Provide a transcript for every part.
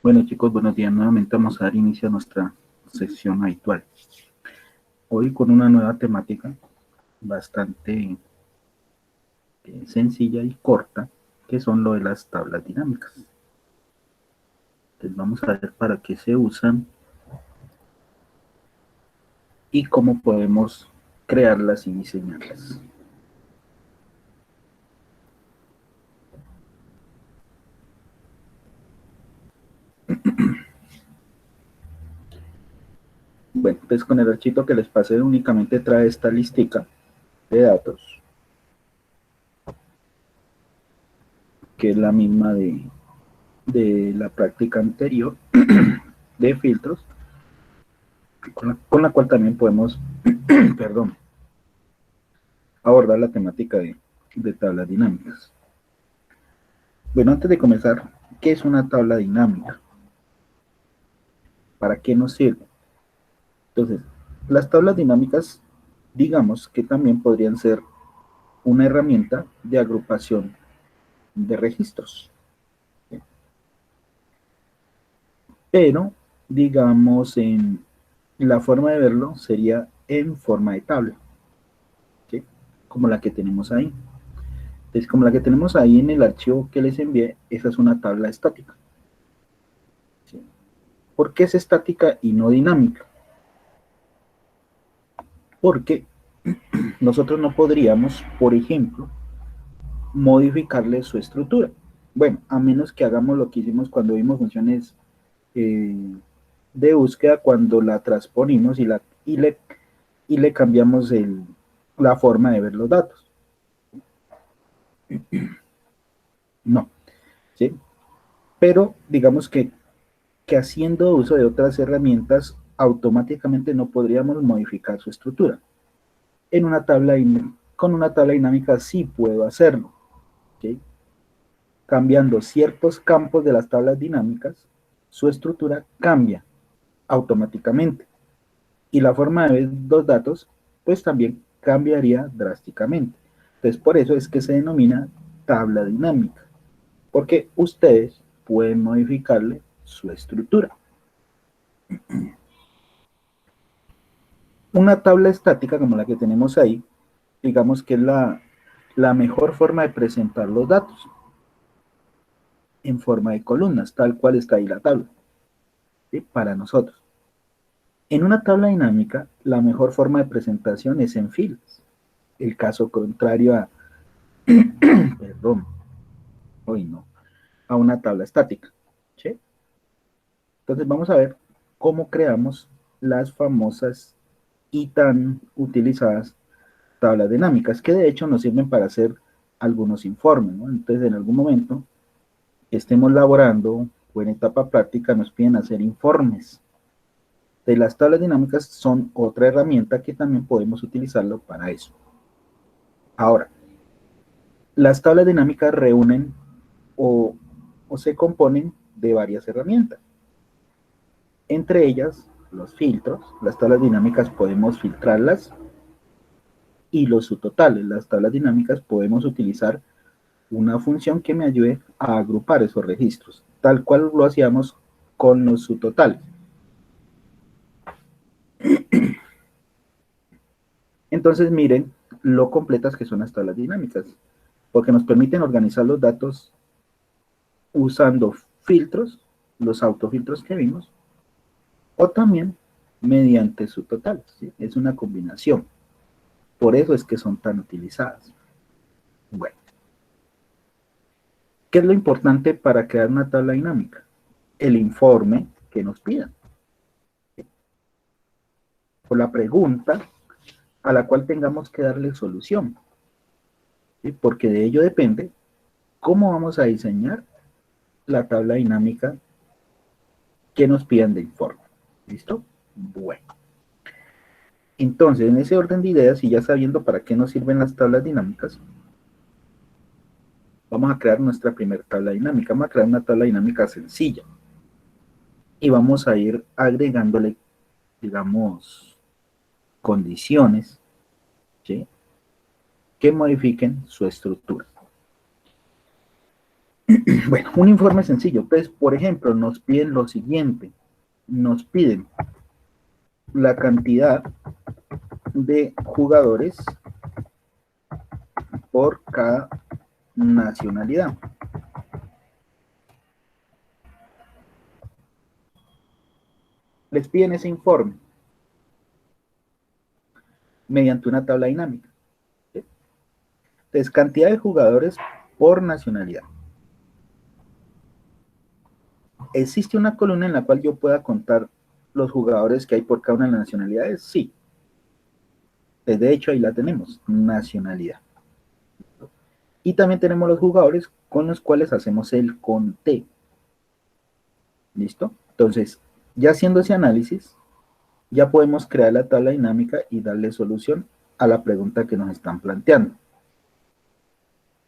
Bueno chicos, buenos días. Nuevamente vamos a dar inicio a nuestra sección habitual. Hoy con una nueva temática bastante sencilla y corta, que son lo de las tablas dinámicas. Entonces vamos a ver para qué se usan y cómo podemos crearlas y diseñarlas. Bueno, pues con el archivo que les pasé únicamente trae esta listica de datos, que es la misma de la práctica anterior de filtros, con la cual también podemos, perdón, abordar la temática de tablas dinámicas. Bueno, antes de comenzar, ¿qué es una tabla dinámica? ¿Para qué nos sirve? Entonces, las tablas dinámicas, digamos que también podrían ser una herramienta de agrupación de registros. ¿Sí? Pero, digamos, en la forma de verlo sería en forma de tabla, ¿sí? Como la que tenemos ahí. Entonces, como la que tenemos ahí en el archivo que les envié, esa es una tabla estática. ¿Sí? ¿Por qué es estática y no dinámica? Porque nosotros no podríamos, por ejemplo, modificarle su estructura. Bueno, a menos que hagamos lo que hicimos cuando vimos funciones de búsqueda, cuando la transponimos y le cambiamos la forma de ver los datos. No, ¿sí? Pero digamos que haciendo uso de otras herramientas, automáticamente no podríamos modificar su estructura. En una tabla, con una tabla dinámica sí puedo hacerlo, ¿sí? Cambiando ciertos campos de las tablas dinámicas, su estructura cambia automáticamente y la forma de ver los datos pues también cambiaría drásticamente. Entonces por eso es que se denomina tabla dinámica, porque ustedes pueden modificarle su estructura. Una tabla estática como la que tenemos ahí, digamos que es la mejor forma de presentar los datos en forma de columnas, tal cual está ahí la tabla, ¿sí? Para nosotros. En una tabla dinámica, la mejor forma de presentación es en filas. El caso contrario a, perdón, hoy no, a una tabla estática. ¿Sí? Entonces vamos a ver cómo creamos las famosas y tan utilizadas tablas dinámicas, que de hecho nos sirven para hacer algunos informes, ¿no? Entonces en algún momento que estemos laborando o en etapa práctica nos piden hacer informes. De las tablas dinámicas son otra herramienta que también podemos utilizarlo para eso. Ahora, las tablas dinámicas reúnen o se componen de varias herramientas. Entre ellas, los filtros. Las tablas dinámicas podemos filtrarlas y los subtotales. Las tablas dinámicas podemos utilizar una función que me ayude a agrupar esos registros, tal cual lo hacíamos con los subtotales. Entonces miren lo completas que son las tablas dinámicas, porque nos permiten organizar los datos usando filtros, los autofiltros que vimos, o también mediante subtotales, ¿sí? Es una combinación. Por eso es que son tan utilizadas. Bueno, ¿qué es lo importante para crear una tabla dinámica? El informe que nos pidan. O la pregunta a la cual tengamos que darle solución. ¿Sí? Porque de ello depende cómo vamos a diseñar la tabla dinámica que nos pidan de informe. ¿Listo? Bueno. Entonces, en ese orden de ideas y ya sabiendo para qué nos sirven las tablas dinámicas, vamos a crear nuestra primera tabla dinámica. Vamos a crear una tabla dinámica sencilla. Y vamos a ir agregándole, digamos, condiciones, ¿sí? Que modifiquen su estructura. Bueno, un informe sencillo. Entonces, por ejemplo, nos piden lo siguiente. Nos piden la cantidad de jugadores por cada nacionalidad. Les piden ese informe mediante una tabla dinámica. ¿Sí? Entonces, cantidad de jugadores por nacionalidad. ¿Existe una columna en la cual yo pueda contar los jugadores que hay por cada una de las nacionalidades? Sí. De hecho, ahí la tenemos, nacionalidad. Y también tenemos los jugadores con los cuales hacemos el conteo. ¿Listo? Entonces, ya haciendo ese análisis, ya podemos crear la tabla dinámica y darle solución a la pregunta que nos están planteando.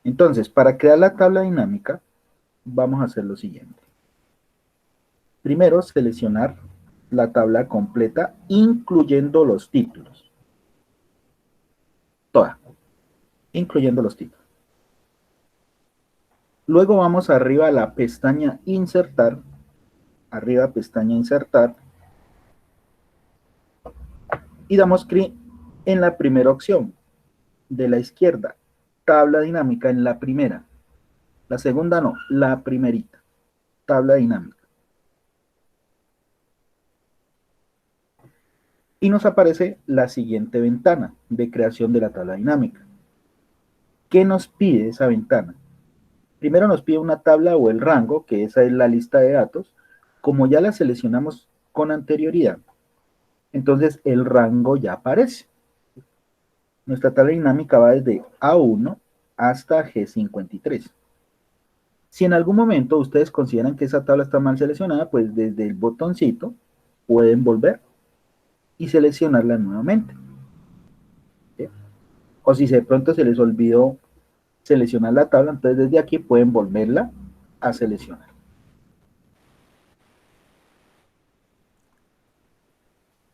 Entonces, para crear la tabla dinámica, vamos a hacer lo siguiente. Primero, seleccionar la tabla completa, incluyendo los títulos. Toda, incluyendo los títulos. Luego vamos arriba a la pestaña Insertar. Arriba pestaña Insertar. Y damos clic en la primera opción de la izquierda. Tabla dinámica en la primera. La segunda no, la primerita. Tabla dinámica. Y nos aparece la siguiente ventana de creación de la tabla dinámica. ¿Qué nos pide esa ventana? Primero nos pide una tabla o el rango, que esa es la lista de datos. Como ya la seleccionamos con anterioridad, entonces el rango ya aparece. Nuestra tabla dinámica va desde A1 hasta G53. Si en algún momento ustedes consideran que esa tabla está mal seleccionada, pues desde el botoncito pueden volver y seleccionarla nuevamente. ¿Sí? O si de pronto se les olvidó seleccionar la tabla, entonces desde aquí pueden volverla a seleccionar.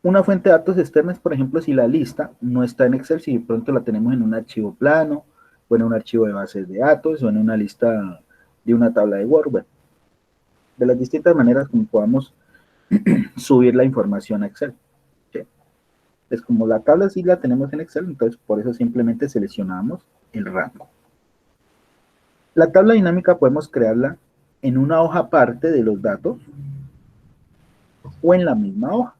Una fuente de datos externa es, por ejemplo, si la lista no está en Excel, si de pronto la tenemos en un archivo plano, o en un archivo de bases de datos, o en una lista de una tabla de Word. Bueno, de las distintas maneras como podamos subir la información a Excel. ¿Sí? Es como la tabla sí la tenemos en Excel, entonces por eso simplemente seleccionamos el rango. La tabla dinámica podemos crearla en una hoja aparte de los datos o en la misma hoja.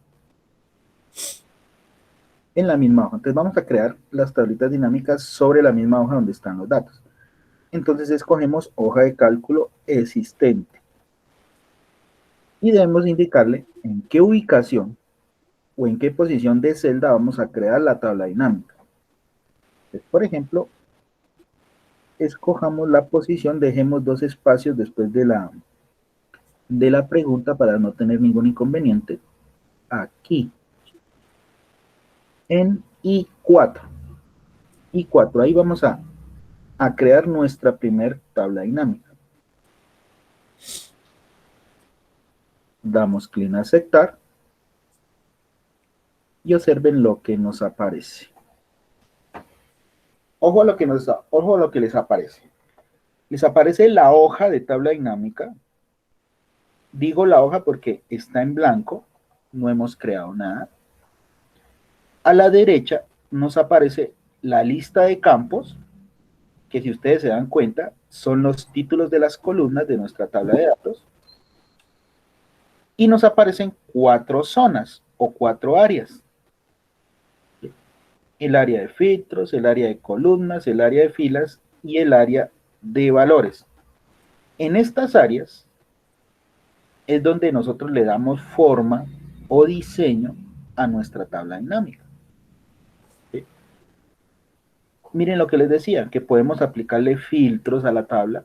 En la misma hoja. Entonces vamos a crear las tablitas dinámicas sobre la misma hoja donde están los datos. Entonces escogemos hoja de cálculo existente. Y debemos indicarle en qué ubicación o en qué posición de celda vamos a crear la tabla dinámica. Entonces, por ejemplo, escojamos la posición, dejemos 2 espacios después de la pregunta para no tener ningún inconveniente. Aquí, en I4. I4, ahí vamos a crear nuestra primer tabla dinámica. Damos clic en aceptar y observen lo que nos aparece. Ojo a lo que les aparece. Les aparece la hoja de tabla dinámica. Digo la hoja porque está en blanco, no hemos creado nada. A la derecha nos aparece la lista de campos, que si ustedes se dan cuenta, son los títulos de las columnas de nuestra tabla de datos. Y nos aparecen 4 zonas o 4 áreas. El área de filtros, el área de columnas, el área de filas y el área de valores. En estas áreas es donde nosotros le damos forma o diseño a nuestra tabla dinámica. ¿Sí? Miren lo que les decía, que podemos aplicarle filtros a la tabla,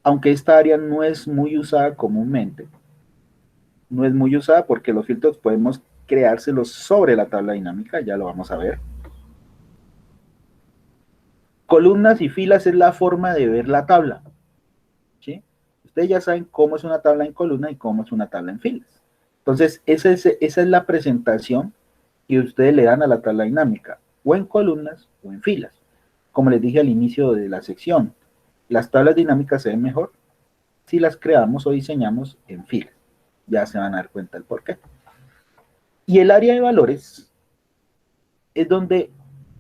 aunque esta área no es muy usada comúnmente. No es muy usada porque los filtros podemos creárselos sobre la tabla dinámica, ya lo vamos a ver. Columnas y filas es la forma de ver la tabla. ¿Sí? Ustedes ya saben cómo es una tabla en columna y cómo es una tabla en filas. Entonces, esa es la presentación que ustedes le dan a la tabla dinámica, o en columnas o en filas, como les dije al inicio de la sección. Las tablas dinámicas se ven mejor si las creamos o diseñamos en filas. Ya se van a dar cuenta del por qué. Y el área de valores es donde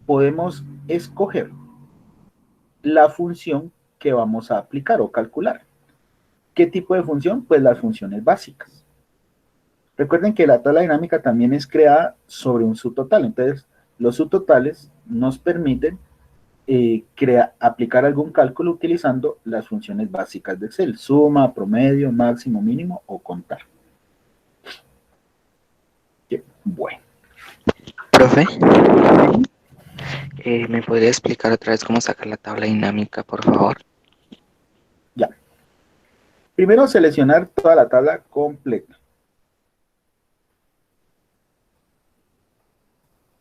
podemos escoger la función que vamos a aplicar o calcular. ¿Qué tipo de función? Pues las funciones básicas. Recuerden que la tabla dinámica también es creada sobre un subtotal. Entonces, los subtotales nos permiten aplicar algún cálculo utilizando las funciones básicas de Excel. Suma, promedio, máximo, mínimo o contar. Bueno. Profe, ¿me podría explicar otra vez cómo sacar la tabla dinámica, por favor? Ya. Primero seleccionar toda la tabla completa.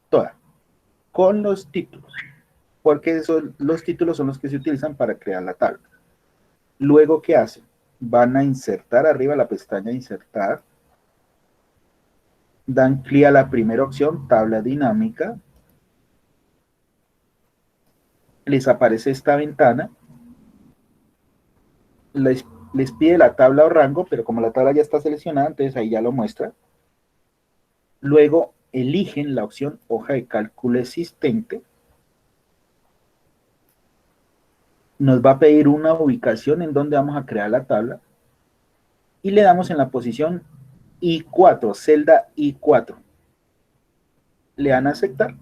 Toda. Con los títulos. Porque los títulos son los que se utilizan para crear la tabla. Luego, ¿qué hacen? Van a insertar arriba la pestaña insertar. Dan clic a la primera opción, tabla dinámica. Les aparece esta ventana. Les pide la tabla o rango, pero como la tabla ya está seleccionada, entonces ahí ya lo muestra. Luego eligen la opción hoja de cálculo existente. Nos va a pedir una ubicación en donde vamos a crear la tabla. Y le damos en la posición I4, celda I4. Le dan a aceptar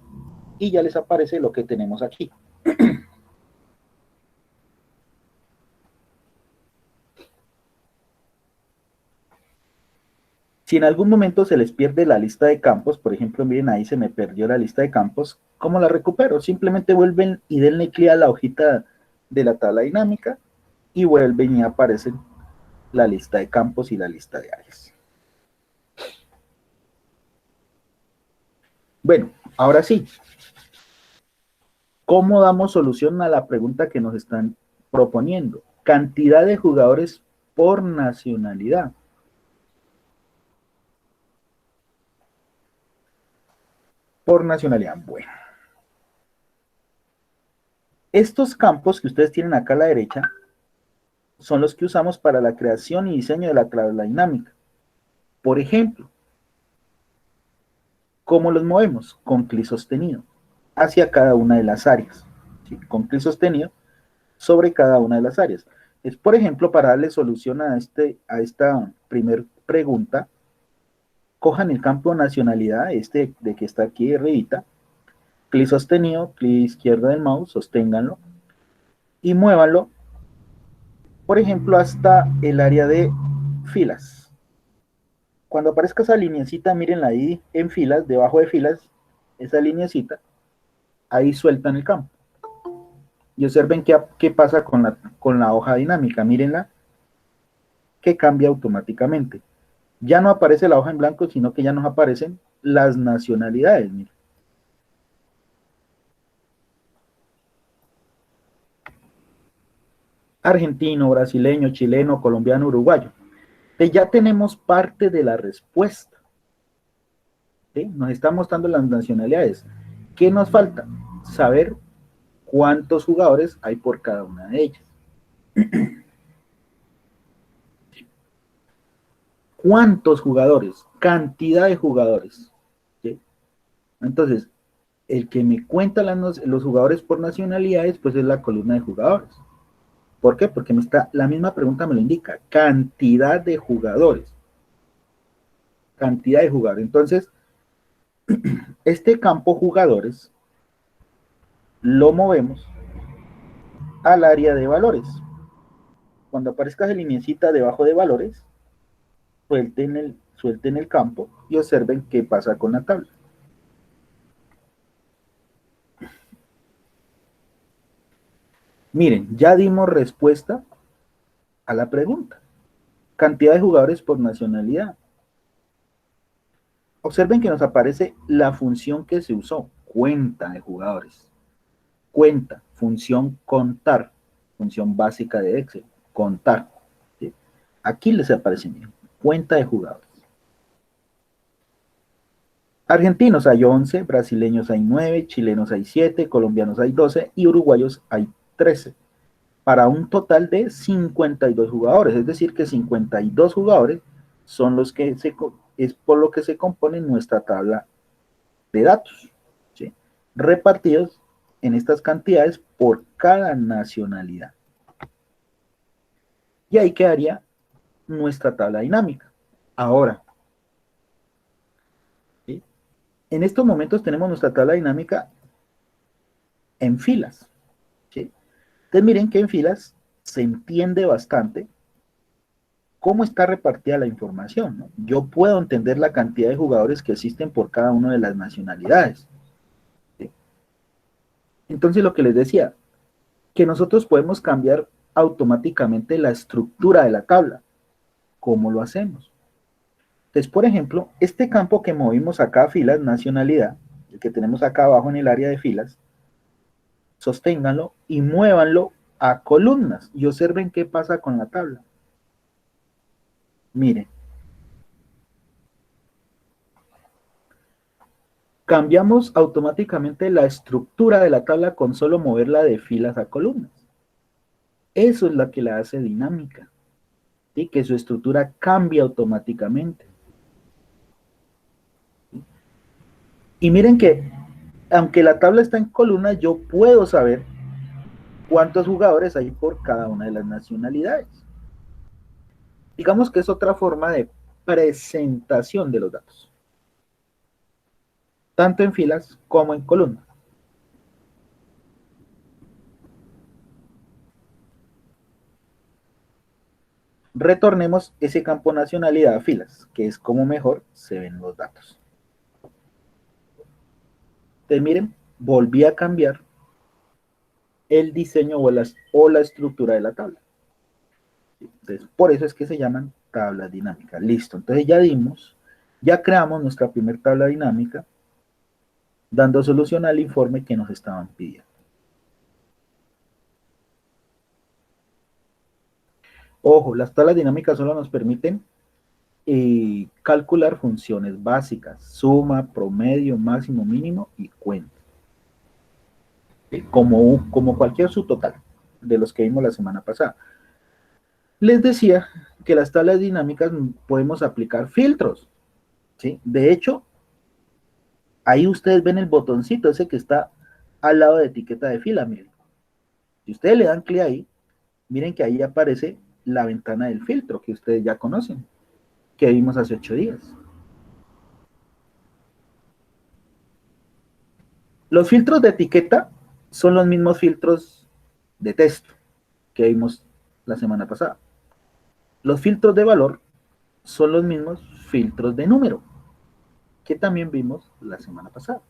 y ya les aparece lo que tenemos aquí. Si en algún momento se les pierde la lista de campos, por ejemplo, miren ahí se me perdió la lista de campos, ¿cómo la recupero? Simplemente vuelven y denle clic a la hojita de la tabla dinámica y vuelven y aparecen la lista de campos y la lista de áreas. Bueno, ahora sí, ¿cómo damos solución a la pregunta que nos están proponiendo? Cantidad de jugadores por nacionalidad. Por nacionalidad, bueno. Estos campos que ustedes tienen acá a la derecha son los que usamos para la creación y diseño de la tabla dinámica. Por ejemplo, ¿cómo los movemos? Con clic sostenido hacia cada una de las áreas. ¿Sí? Con clic sostenido sobre cada una de las áreas. Es, por ejemplo, para darle solución a esta primer pregunta, cojan el campo nacionalidad, de que está aquí arribita, clic sostenido, clic izquierdo del mouse, sosténganlo y muévanlo, por ejemplo, hasta el área de filas. Cuando aparezca esa lineecita, mírenla ahí en filas, debajo de filas, esa lineecita, ahí sueltan el campo. Y observen qué pasa con la hoja dinámica, mírenla, que cambia automáticamente. Ya no aparece la hoja en blanco, sino que ya nos aparecen las nacionalidades, miren. Argentino, brasileño, chileno, colombiano, uruguayo. Ya tenemos parte de la respuesta. ¿Sí? Nos está mostrando las nacionalidades. ¿Qué nos falta? Saber cuántos jugadores hay por cada una de ellas. ¿Cuántos jugadores? Cantidad de jugadores. ¿Sí? Entonces, el que me cuenta los jugadores por nacionalidades, pues es la columna de jugadores. ¿Por qué? Porque la misma pregunta me lo indica. Cantidad de jugadores. Cantidad de jugadores. Entonces, este campo jugadores lo movemos al área de valores. Cuando aparezca esa lineecita debajo de valores, suelten el campo y observen qué pasa con la tabla. Miren, ya dimos respuesta a la pregunta. Cantidad de jugadores por nacionalidad. Observen que nos aparece la función que se usó, cuenta de jugadores. Cuenta, función contar, función básica de Excel, contar. ¿Sí? Aquí les aparece bien, cuenta de jugadores. Argentinos hay 11, brasileños hay 9, chilenos hay 7, colombianos hay 12 y uruguayos hay 13. para un total de 52 jugadores, es decir, que 52 jugadores son los que es por lo que se compone nuestra tabla de datos, ¿sí? Repartidos en estas cantidades por cada nacionalidad. Y ahí quedaría nuestra tabla dinámica. Ahora, ¿sí? En estos momentos tenemos nuestra tabla dinámica en filas, ¿sí? Entonces miren que en filas se entiende bastante cómo está repartida la información, ¿no? Yo puedo entender la cantidad de jugadores que existen por cada una de las nacionalidades, ¿sí? Entonces lo que les decía, que nosotros podemos cambiar automáticamente la estructura de la tabla. ¿Cómo lo hacemos? Entonces, por ejemplo, este campo que movimos acá a filas, nacionalidad, el que tenemos acá abajo en el área de filas, sosténganlo y muévanlo a columnas y observen qué pasa con la tabla. Miren, cambiamos automáticamente la estructura de la tabla con solo moverla de filas a columnas. Eso es lo que la hace dinámica, ¿sí? Que su estructura cambia automáticamente. Y miren que, aunque la tabla está en columnas, yo puedo saber cuántos jugadores hay por cada una de las nacionalidades. Digamos que es otra forma de presentación de los datos, tanto en filas como en columnas. Retornemos ese campo nacionalidad a filas, que es como mejor se ven los datos. Entonces miren, volví a cambiar el diseño o la estructura de la tabla. Entonces, por eso es que se llaman tablas dinámicas. Listo, entonces ya creamos nuestra primera tabla dinámica, dando solución al informe que nos estaban pidiendo. Ojo, las tablas dinámicas solo nos permiten calcular funciones básicas, suma, promedio, máximo, mínimo y cuenta. ¿Sí? Como cualquier subtotal de los que vimos la semana pasada. Les decía que las tablas dinámicas podemos aplicar filtros, ¿sí? De hecho, ahí ustedes ven el botoncito ese que está al lado de etiqueta de fila, miren. Si ustedes le dan clic ahí, miren que ahí aparece la ventana del filtro que ustedes ya conocen, que vimos hace 8 días. Los filtros de etiqueta son los mismos filtros de texto que vimos la semana pasada. Los filtros de valor son los mismos filtros de número que también vimos la semana pasada.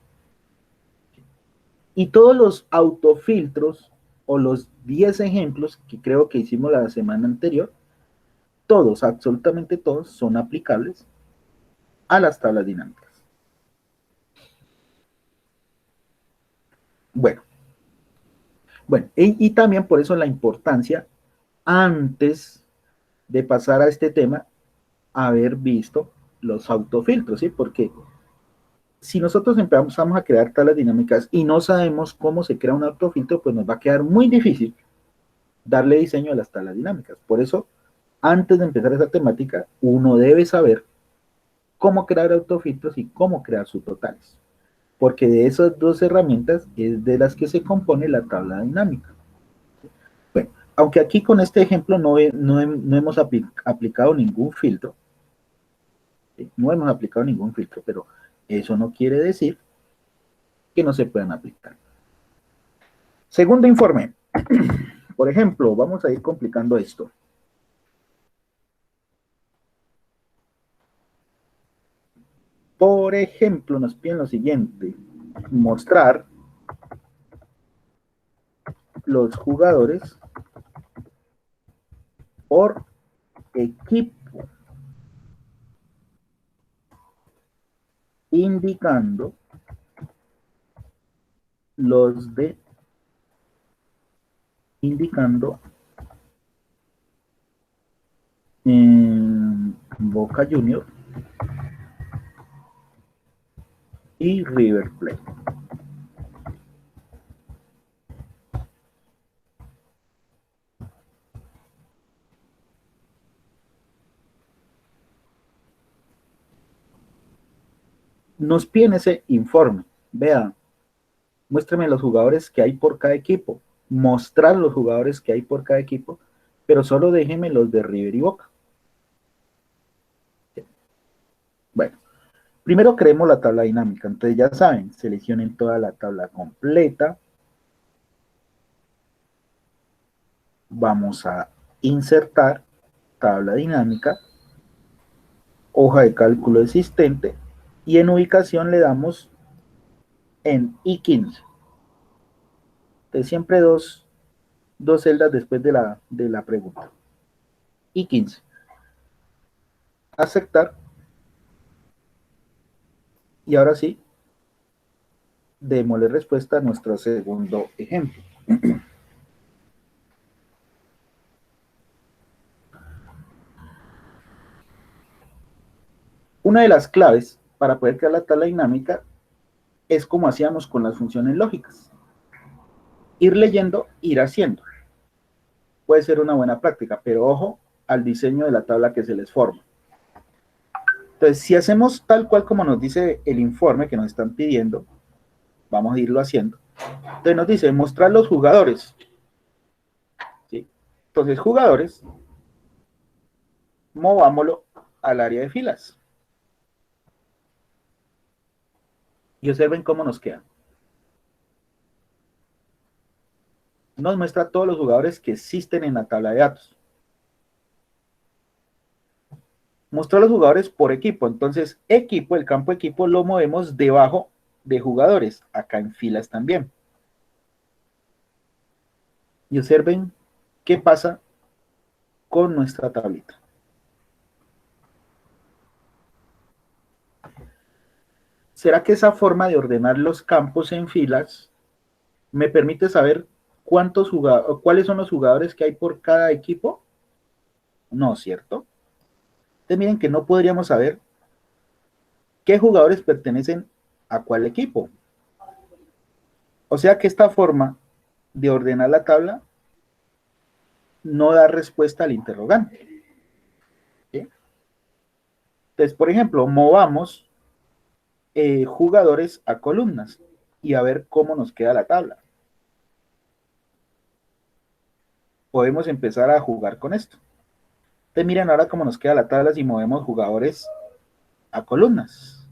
Y todos los autofiltros o los 10 ejemplos que creo que hicimos la semana anterior, todos, absolutamente todos, son aplicables a las tablas dinámicas. Bueno, y también por eso la importancia, antes de pasar a este tema, haber visto los autofiltros, ¿sí? Porque si nosotros empezamos a crear tablas dinámicas y no sabemos cómo se crea un autofiltro, pues nos va a quedar muy difícil darle diseño a las tablas dinámicas. Por eso, antes de empezar esa temática, uno debe saber cómo crear autofiltros y cómo crear subtotales. Porque de esas dos herramientas es de las que se compone la tabla dinámica. Bueno, aunque aquí con este ejemplo no hemos aplicado ningún filtro, ¿sí? No hemos aplicado ningún filtro, pero eso no quiere decir que no se puedan aplicar. Segundo informe. Por ejemplo, vamos a ir complicando esto. Por ejemplo, nos piden lo siguiente: mostrar los jugadores por equipo, indicando los de indicando Boca Junior y River Plate. nos piden ese informe. Vea, muéstrame los jugadores que hay por cada equipo, mostrar los jugadores que hay por cada equipo, pero solo déjenme los de River y Boca. Bueno, primero creemos la tabla dinámica, entonces ya saben, seleccionen toda la tabla completa. Vamos a insertar tabla dinámica, hoja de cálculo existente, y en ubicación le damos en I15. Entonces siempre dos celdas después de la pregunta. I15. Aceptar. Y ahora sí, démosle respuesta a nuestro segundo ejemplo. Una de las claves para poder crear la tabla dinámica es como hacíamos con las funciones lógicas. Ir leyendo, ir haciendo. Puede ser una buena práctica, pero ojo al diseño de la tabla que se les forma. Entonces, si hacemos tal cual como nos dice el informe que nos están pidiendo, vamos a irlo haciendo. Entonces nos dice mostrar los jugadores. ¿Sí? Entonces, jugadores, movámoslo al área de filas. Y observen cómo nos queda. Nos muestra todos los jugadores que existen en la tabla de datos. Mostrar los jugadores por equipo. Entonces, equipo, el campo equipo, lo movemos debajo de jugadores, acá en filas también. Y observen qué pasa con nuestra tablita. ¿Será que esa forma de ordenar los campos en filas me permite saber cuáles son los jugadores que hay por cada equipo? No, ¿cierto? Entonces miren que no podríamos saber qué jugadores pertenecen a cuál equipo. O sea que esta forma de ordenar la tabla no da respuesta al interrogante. ¿Sí? Entonces, por ejemplo, movamos jugadores a columnas y a ver cómo nos queda la tabla. Podemos empezar a jugar con esto. Entonces miren ahora cómo nos queda la tabla si movemos jugadores a columnas.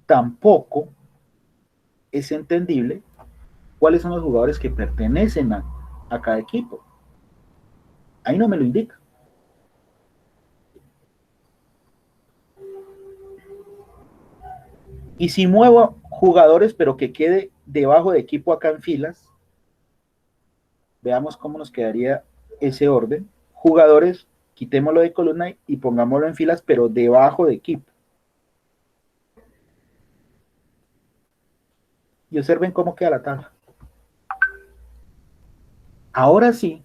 Tampoco es entendible cuáles son los jugadores que pertenecen a cada equipo. Ahí no me lo indica. Y si muevo jugadores, pero que quede debajo de equipo acá en filas, veamos cómo nos quedaría ese orden. Jugadores, quitémoslo de columna y pongámoslo en filas, pero debajo de equipo. Y observen cómo queda la tabla. Ahora sí,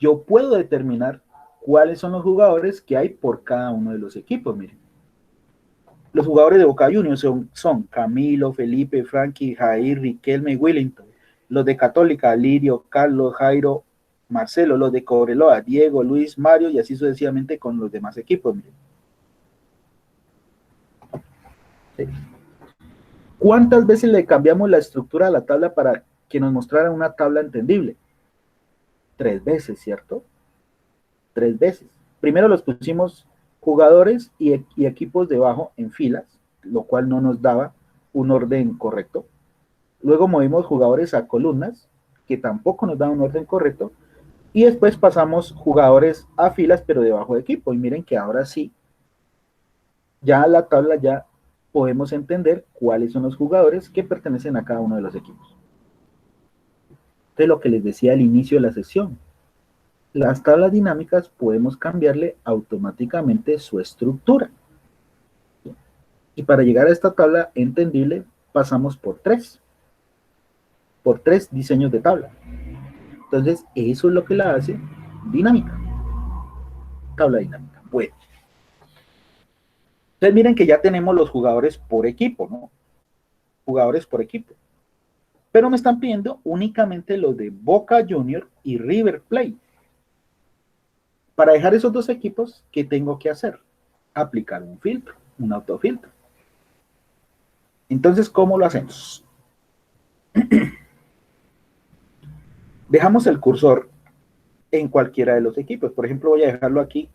yo puedo determinar cuáles son los jugadores que hay por cada uno de los equipos. Miren. Los jugadores de Boca Juniors son Camilo, Felipe, Frankie, Jair, Riquelme y Willington. Los de Católica, Lirio, Carlos, Jairo, Marcelo. Los de Cobreloa, Diego, Luis, Mario y así sucesivamente con los demás equipos. Miren. Sí. ¿Cuántas veces le cambiamos la estructura a la tabla para que nos mostrara una tabla entendible? 3 veces, ¿cierto? 3 veces. Primero los pusimos jugadores y equipos debajo en filas, lo cual no nos daba un orden correcto. Luego movimos jugadores a columnas, que tampoco nos da un orden correcto. Y después pasamos jugadores a filas, pero debajo de equipo. Y miren que ahora sí, ya la tabla ya podemos entender cuáles son los jugadores que pertenecen a cada uno de los equipos. Entonces, lo que les decía al inicio de la sesión, las tablas dinámicas podemos cambiarle automáticamente su estructura. Y para llegar a esta tabla entendible, pasamos por tres diseños de tabla. Entonces, eso es lo que la hace dinámica. Tabla dinámica. Bueno. Entonces, miren que ya tenemos los jugadores por equipo, ¿no? Jugadores por equipo. Pero me están pidiendo únicamente los de Boca Juniors y River Plate. Para dejar esos dos equipos, ¿qué tengo que hacer? Aplicar un filtro, un autofiltro. Entonces, ¿cómo lo hacemos? Dejamos el cursor en cualquiera de los equipos. Por ejemplo, voy a dejarlo aquí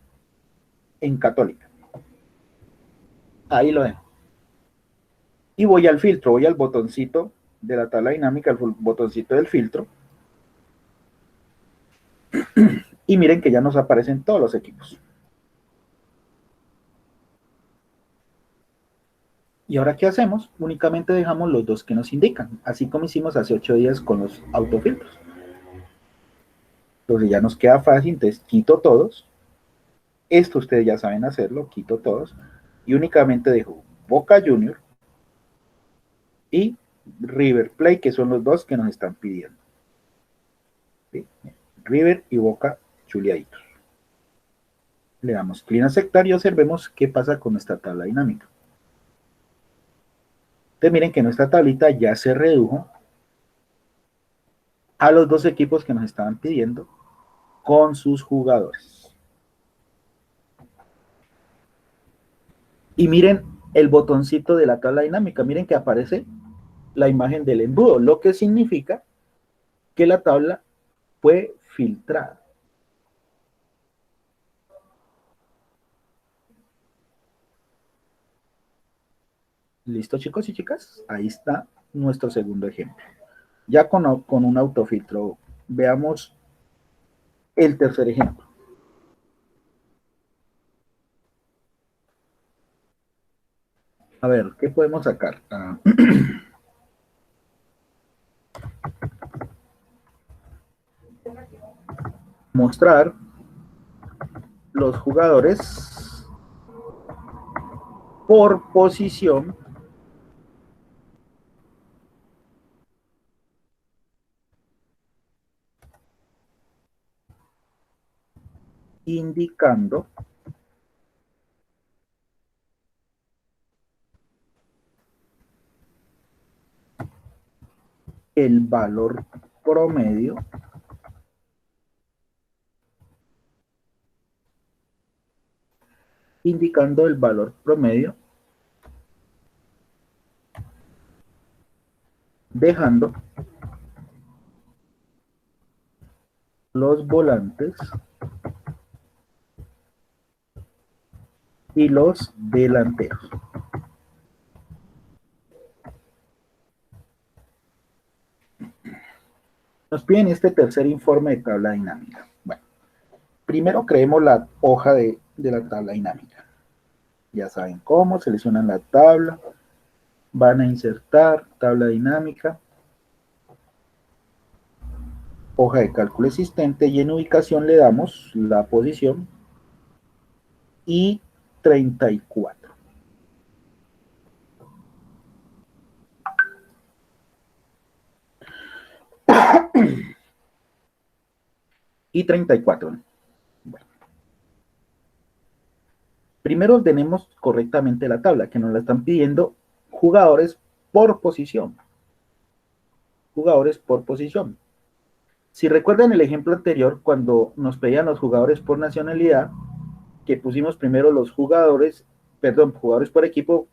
en Católica. Ahí lo dejo. Y voy al filtro, voy al botoncito de la tabla dinámica, el botoncito del filtro. Y miren que ya nos aparecen todos los equipos. ¿Y ahora qué hacemos? Únicamente dejamos los dos que nos indican, así como hicimos hace 8 días con los autofiltros. Entonces ya nos queda fácil, entonces quito todos. Esto ustedes ya saben hacerlo, quito todos. Y únicamente dejo Boca Junior y River Plate, que son los dos que nos están pidiendo. ¿Sí? River y Boca chuleaditos. Le damos clic en aceptar y observemos qué pasa con esta tabla dinámica. Entonces miren que nuestra tablita ya se redujo a los dos equipos que nos estaban pidiendo con sus jugadores. Y miren el botoncito de la tabla dinámica, miren que aparece la imagen del embudo, lo que significa que la tabla fue filtrada. ¿Listo, chicos y chicas? Ahí está nuestro segundo ejemplo. Ya con un autofiltro, veamos el tercer ejemplo. A ver, ¿qué podemos sacar? Mostrar los jugadores por posición indicando el valor promedio dejando los volantes y los delanteros. Nos piden este tercer informe de tabla dinámica. Bueno, primero creemos la hoja de la tabla dinámica. Ya saben cómo, seleccionan la tabla, van a insertar tabla dinámica, hoja de cálculo existente y en ubicación le damos la posición y 34. Y 34. Bueno. Primero ordenemos correctamente la tabla, que nos la están pidiendo jugadores por posición. Jugadores por posición. Si recuerdan el ejemplo anterior, cuando nos pedían los jugadores por nacionalidad, que pusimos primero los jugadores, perdón, jugadores por equipo,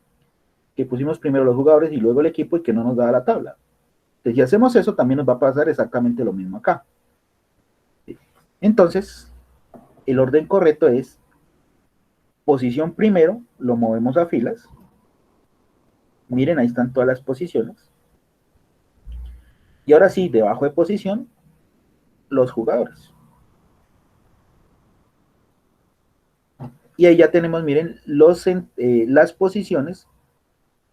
que pusimos primero los jugadores y luego el equipo y que no nos daba la tabla. Entonces, si hacemos eso, también nos va a pasar exactamente lo mismo acá. Entonces, el orden correcto es posición primero, lo movemos a filas. Miren, ahí están todas las posiciones. Y ahora sí, debajo de posición, los jugadores. Y ahí ya tenemos, miren, las posiciones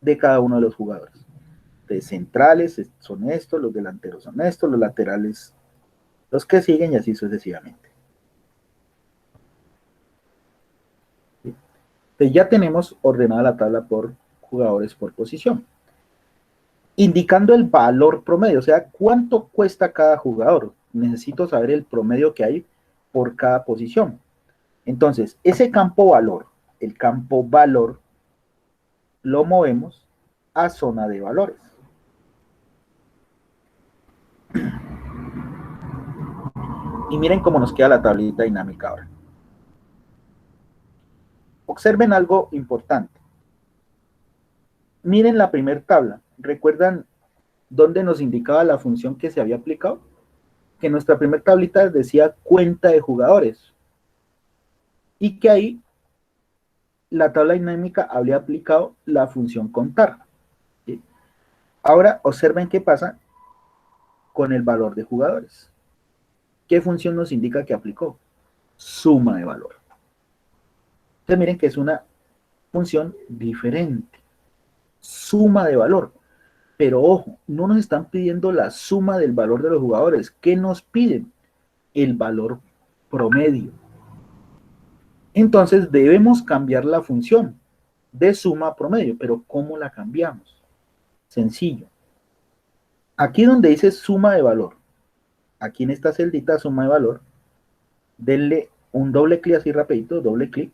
de cada uno de los jugadores. De centrales son estos, los delanteros son estos, los laterales los que siguen y así sucesivamente. Entonces ya tenemos ordenada la tabla por jugadores por posición. Indicando el valor promedio, o sea, cuánto cuesta cada jugador. Necesito saber el promedio que hay por cada posición. Entonces, ese campo valor, el campo valor, lo movemos a zona de valores. Y miren cómo nos queda la tablita dinámica ahora. Observen algo importante. Miren la primera tabla. ¿Recuerdan dónde nos indicaba la función que se había aplicado? Que nuestra primera tablita decía cuenta de jugadores y que ahí la tabla dinámica habría aplicado la función contar. ¿Sí? Ahora observen qué pasa con el valor de jugadores. ¿Qué función nos indica que aplicó? Suma de valor. Entonces miren que es una función diferente. Suma de valor. Pero ojo, no nos están pidiendo la suma del valor de los jugadores. ¿Qué nos piden? El valor promedio. Entonces debemos cambiar la función de suma a promedio. Pero ¿cómo la cambiamos? Sencillo. Aquí donde dice suma de valor, aquí en esta celdita suma de valor, denle un doble clic así rapidito, doble clic,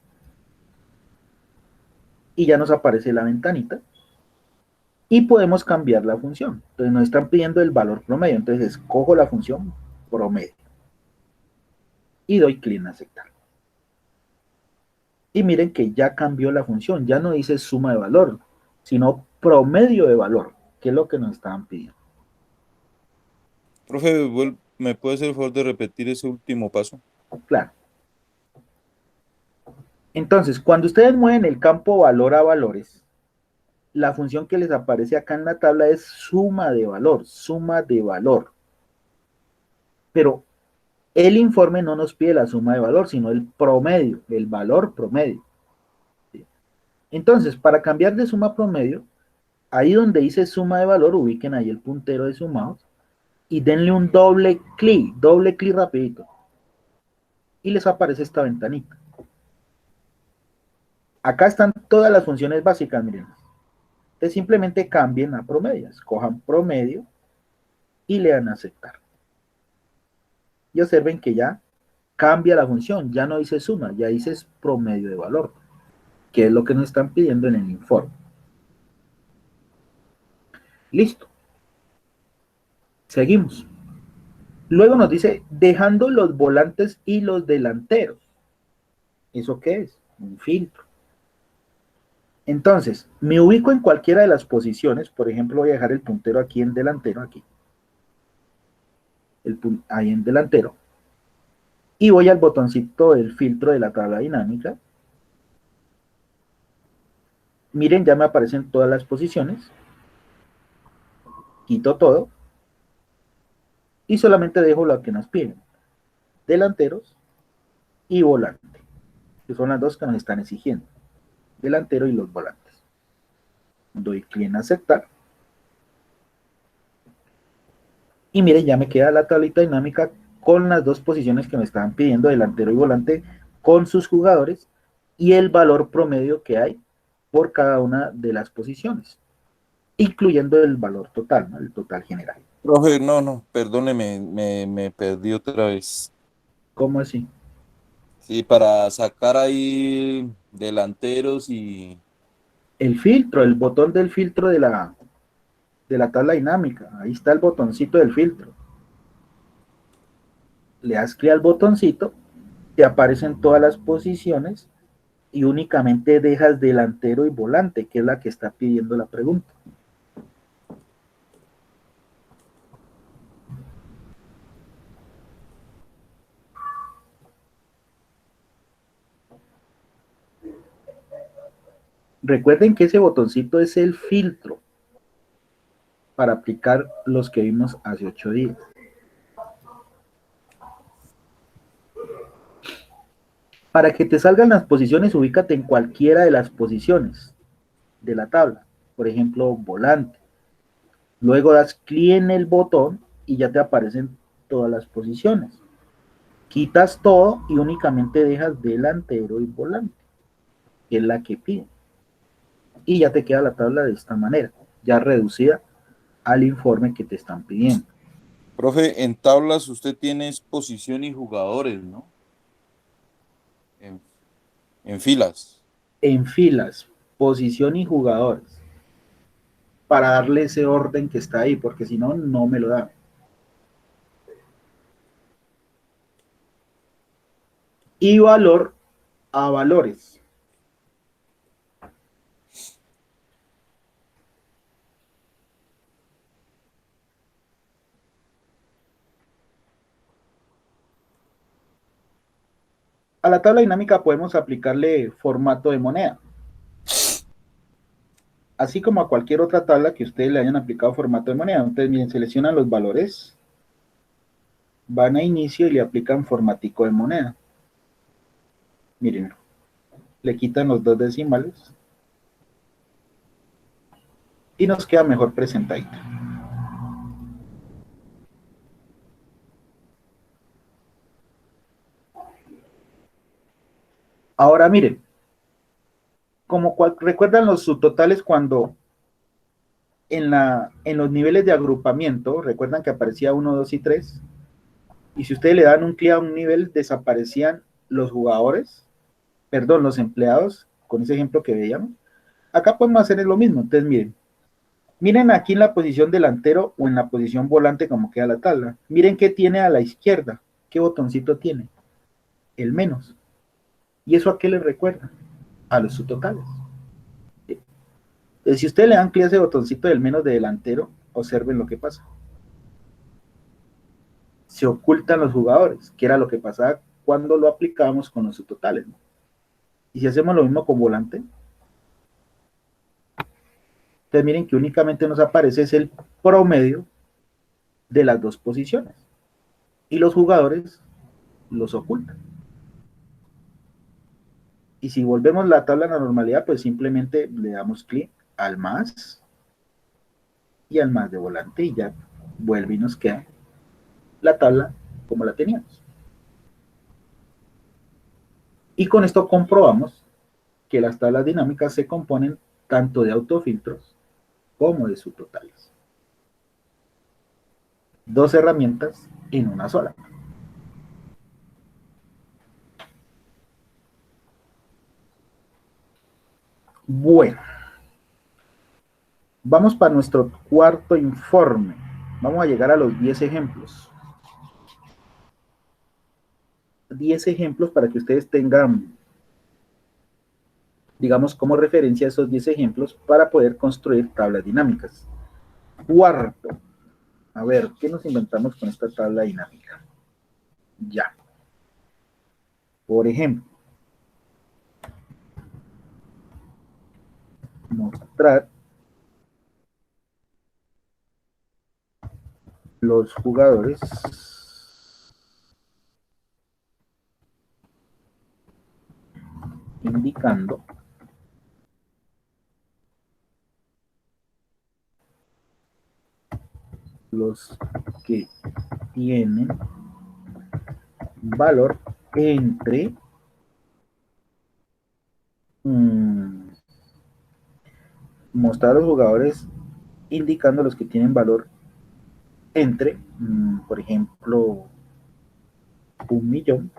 y ya nos aparece la ventanita y podemos cambiar la función. Entonces nos están pidiendo el valor promedio, entonces escojo la función promedio y doy clic en aceptar. Y miren que ya cambió la función, ya no dice suma de valor, sino promedio de valor, que es lo que nos estaban pidiendo. Profe, ¿me puede hacer el favor de repetir ese último paso? Claro. Entonces, cuando ustedes mueven el campo valor a valores, la función que les aparece acá en la tabla es suma de valor, suma de valor. Pero el informe no nos pide la suma de valor, sino el promedio, el valor promedio. Entonces, para cambiar de suma a promedio, ahí donde dice suma de valor, ubiquen ahí el puntero de su mouse y denle un doble clic rapidito. Y les aparece esta ventanita. Acá están todas las funciones básicas, miren. Entonces simplemente cambien a promedio, escojan promedio y le dan a aceptar. Y observen que ya cambia la función, ya no dice suma, ya dice promedio de valor, que es lo que nos están pidiendo en el informe. Listo. Seguimos. Luego nos dice, dejando los volantes y los delanteros. ¿Eso qué es? Un filtro. Entonces, me ubico en cualquiera de las posiciones, por ejemplo, voy a dejar el puntero aquí en delantero, aquí. Ahí en delantero. Y voy al botoncito del filtro de la tabla dinámica. Miren, ya me aparecen todas las posiciones. Quito todo. Y solamente dejo lo que nos piden. Delanteros y volante. Que son las dos que nos están exigiendo. Delantero y los volantes. Doy clic en aceptar. Y miren, ya me queda la tablita dinámica con las dos posiciones que me estaban pidiendo, delantero y volante, con sus jugadores y el valor promedio que hay por cada una de las posiciones, incluyendo el valor total, ¿no? El total general. Profe, no, perdóneme, me perdí otra vez. ¿Cómo así? Sí, para sacar ahí delanteros y... El filtro, el botón del filtro de la tabla dinámica. Ahí está el botoncito del filtro. Le das clic al botoncito, te aparecen todas las posiciones y únicamente dejas delantero y volante, que es la que está pidiendo la pregunta. Recuerden que ese botoncito es el filtro para aplicar los que vimos hace 8 días. Para que te salgan las posiciones, ubícate en cualquiera de las posiciones de la tabla. Por ejemplo, volante. Luego das clic en el botón y ya te aparecen todas las posiciones. Quitas todo y únicamente dejas delantero y volante, que es la que pide. Y ya te queda la tabla de esta manera, ya reducida al informe que te están pidiendo. Profe, en tablas usted tiene posición y jugadores, ¿no? En, en filas. En filas, posición y jugadores, para darle ese orden que está ahí, porque si no, no me lo da. Y valor a valores. A la tabla dinámica podemos aplicarle formato de moneda. Así como a cualquier otra tabla que ustedes le hayan aplicado formato de moneda. Entonces, miren, seleccionan los valores, van a inicio y le aplican formatico de moneda. Miren, le quitan los 2 decimales y nos queda mejor presentadito. Ahora miren, recuerdan los subtotales cuando en los niveles de agrupamiento, recuerdan que aparecía 1, 2 y 3, y si ustedes le dan un clic a un nivel, desaparecían los jugadores, perdón, los empleados, con ese ejemplo que veíamos. Acá podemos hacer lo mismo. Entonces miren aquí en la posición delantero o en la posición volante como queda la tabla. Miren qué tiene a la izquierda, qué botoncito tiene, el menos. ¿Y eso a qué les recuerda? A los subtotales. Si ustedes le dan clic a ese botoncito del menos de delantero, observen lo que pasa. Se ocultan los jugadores, que era lo que pasaba cuando lo aplicábamos con los subtotales, ¿no? Y si hacemos lo mismo con volante, entonces miren que únicamente nos aparece es el promedio de las dos posiciones. Y los jugadores los ocultan. Y si volvemos la tabla a la normalidad, pues simplemente le damos clic al más y al más de volante y ya vuelve y nos queda la tabla como la teníamos. Y con esto comprobamos que las tablas dinámicas se componen tanto de autofiltros como de subtotales. Dos herramientas en una sola. Bueno, vamos para nuestro cuarto informe. Vamos a llegar a los 10 ejemplos. 10 ejemplos para que ustedes tengan, digamos, como referencia esos 10 ejemplos para poder construir tablas dinámicas. Cuarto, a ver, ¿qué nos inventamos con esta tabla dinámica? Ya. Por ejemplo, mostrar los jugadores indicando los que tienen valor entre mostrar a los jugadores indicando los que tienen valor entre, por ejemplo, 1.000.000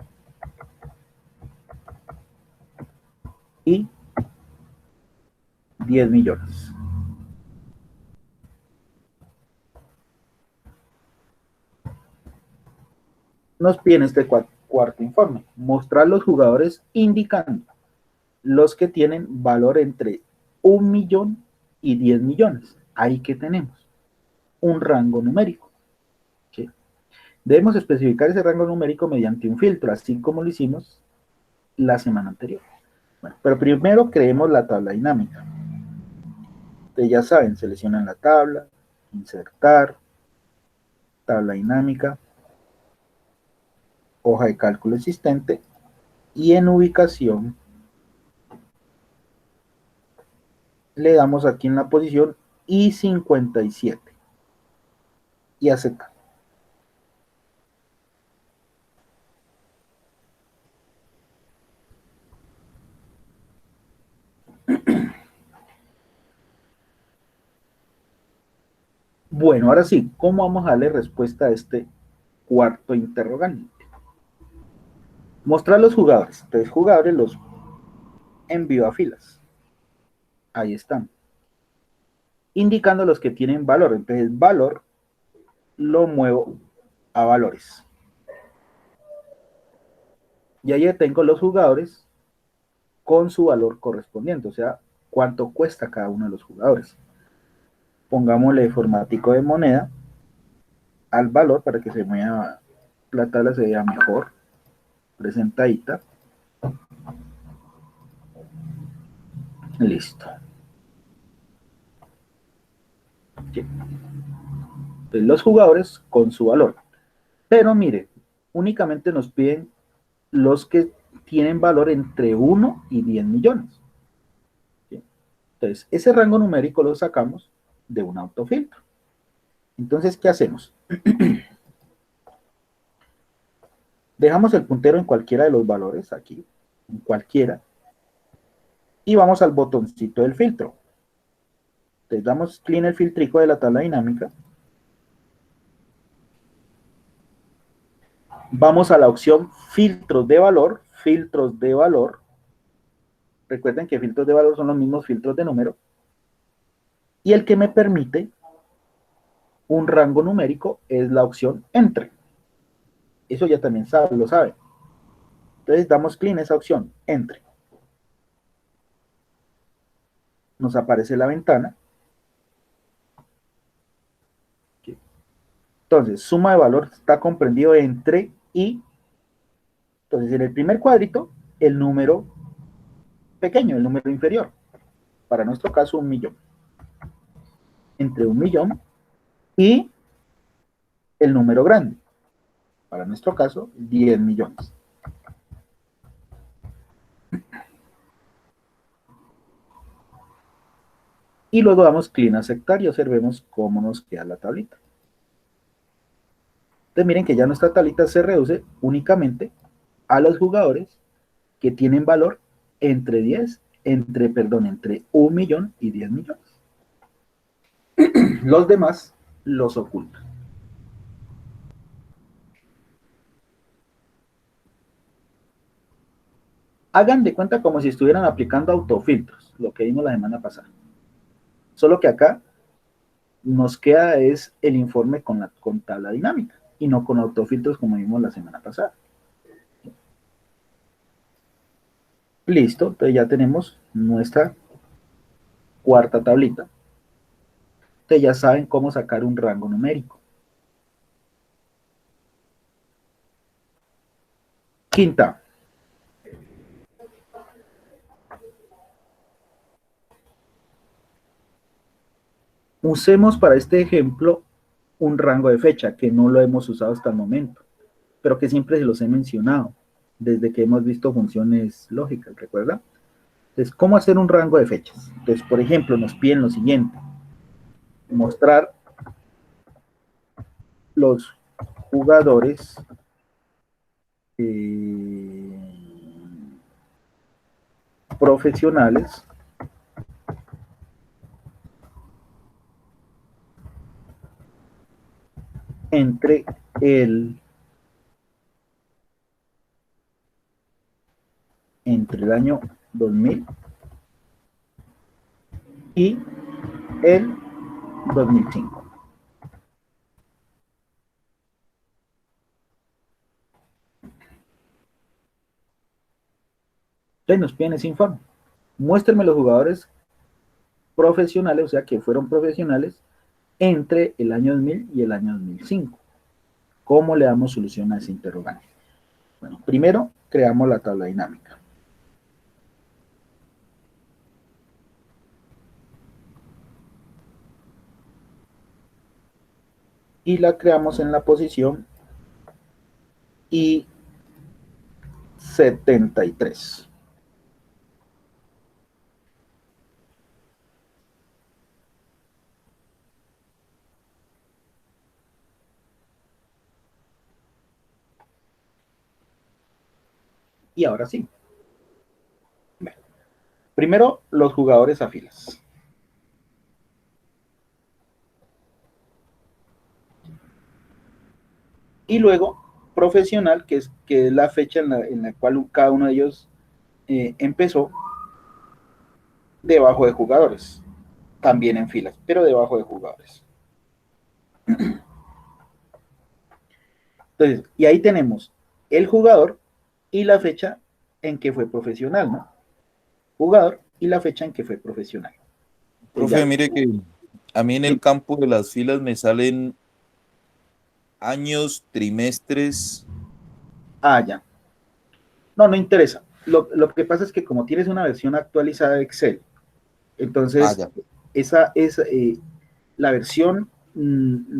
y 10 millones. Nos piden este cuarto informe, mostrar los jugadores indicando los que tienen valor entre 1.000.000 y 10 millones. Ahí que tenemos un rango numérico. ¿Sí? Debemos especificar ese rango numérico mediante un filtro, así como lo hicimos la semana anterior. Bueno, pero primero creemos la tabla dinámica. Ustedes ya saben, seleccionan la tabla, insertar, tabla dinámica, hoja de cálculo existente y en ubicación le damos aquí en la posición I57 y aceptar. Bueno, ahora sí, ¿cómo vamos a darle respuesta a este cuarto interrogante? Mostrar los jugadores. Entonces, jugadores los envío a filas. Ahí están. Indicando los que tienen valor. Entonces, valor lo muevo a valores. Y ahí tengo los jugadores con su valor correspondiente, o sea, cuánto cuesta cada uno de los jugadores. Pongámosle formatico de moneda al valor para que se mueva, la tabla se vea mejor, presentadita. Listo. Sí. Entonces, los jugadores con su valor. Pero mire, únicamente nos piden los que tienen valor entre 1 y 10 millones. ¿Sí? Entonces, ese rango numérico lo sacamos de un autofiltro. Entonces, ¿qué hacemos? Dejamos el puntero en cualquiera de los valores, aquí, en cualquiera, y vamos al botoncito del filtro. Entonces damos clic en el filtrico de la tabla dinámica. Vamos a la opción filtros de valor, filtros de valor. Recuerden que filtros de valor son los mismos filtros de número. Y el que me permite un rango numérico es la opción entre. Eso ya también lo sabe. Entonces damos clic en esa opción, entre. Nos aparece la ventana. Entonces, suma de valor está comprendido entre y. Entonces, en el primer cuadrito, el número pequeño, el número inferior. Para nuestro caso, 1.000.000. Entre 1.000.000 y el número grande. Para nuestro caso, 10 millones. Y luego damos clic en aceptar y observemos cómo nos queda la tablita. Entonces miren que ya nuestra tablita se reduce únicamente a los jugadores que tienen valor entre 1 millón y 10 millones. Los demás los ocultan. Hagan de cuenta como si estuvieran aplicando autofiltros, lo que vimos la semana pasada. Solo que acá nos queda es el informe con tabla dinámica y no con autofiltros como vimos la semana pasada. Listo, entonces ya tenemos nuestra cuarta tablita. Ustedes ya saben cómo sacar un rango numérico. Quinta. Usemos para este ejemplo un rango de fecha que no lo hemos usado hasta el momento, pero que siempre se los he mencionado desde que hemos visto funciones lógicas, ¿recuerda? Entonces, ¿cómo hacer un rango de fechas? Entonces, por ejemplo, nos piden lo siguiente: mostrar los jugadores profesionales entre el año 2000 y el 2005. Entonces nos piden ese informe. Muéstrenme los jugadores profesionales, o sea, que fueron profesionales entre el año 2000 y el año 2005. ¿Cómo le damos solución a ese interrogante? Bueno, primero creamos la tabla dinámica. Y la creamos en la posición I73. Y ahora sí. Primero, los jugadores a filas. Y luego, profesional, que es la fecha en la cual cada uno de ellos empezó, debajo de jugadores. También en filas, pero debajo de jugadores. Entonces, y ahí tenemos el jugador y la fecha en que fue profesional, ¿no? Jugador y la fecha en que fue profesional. Profe, mire que a mí en el campo de las filas me salen años, trimestres. Ah, ya. No, no interesa. Lo que pasa es que como tienes una versión actualizada de Excel Entonces, Ya. esa es la versión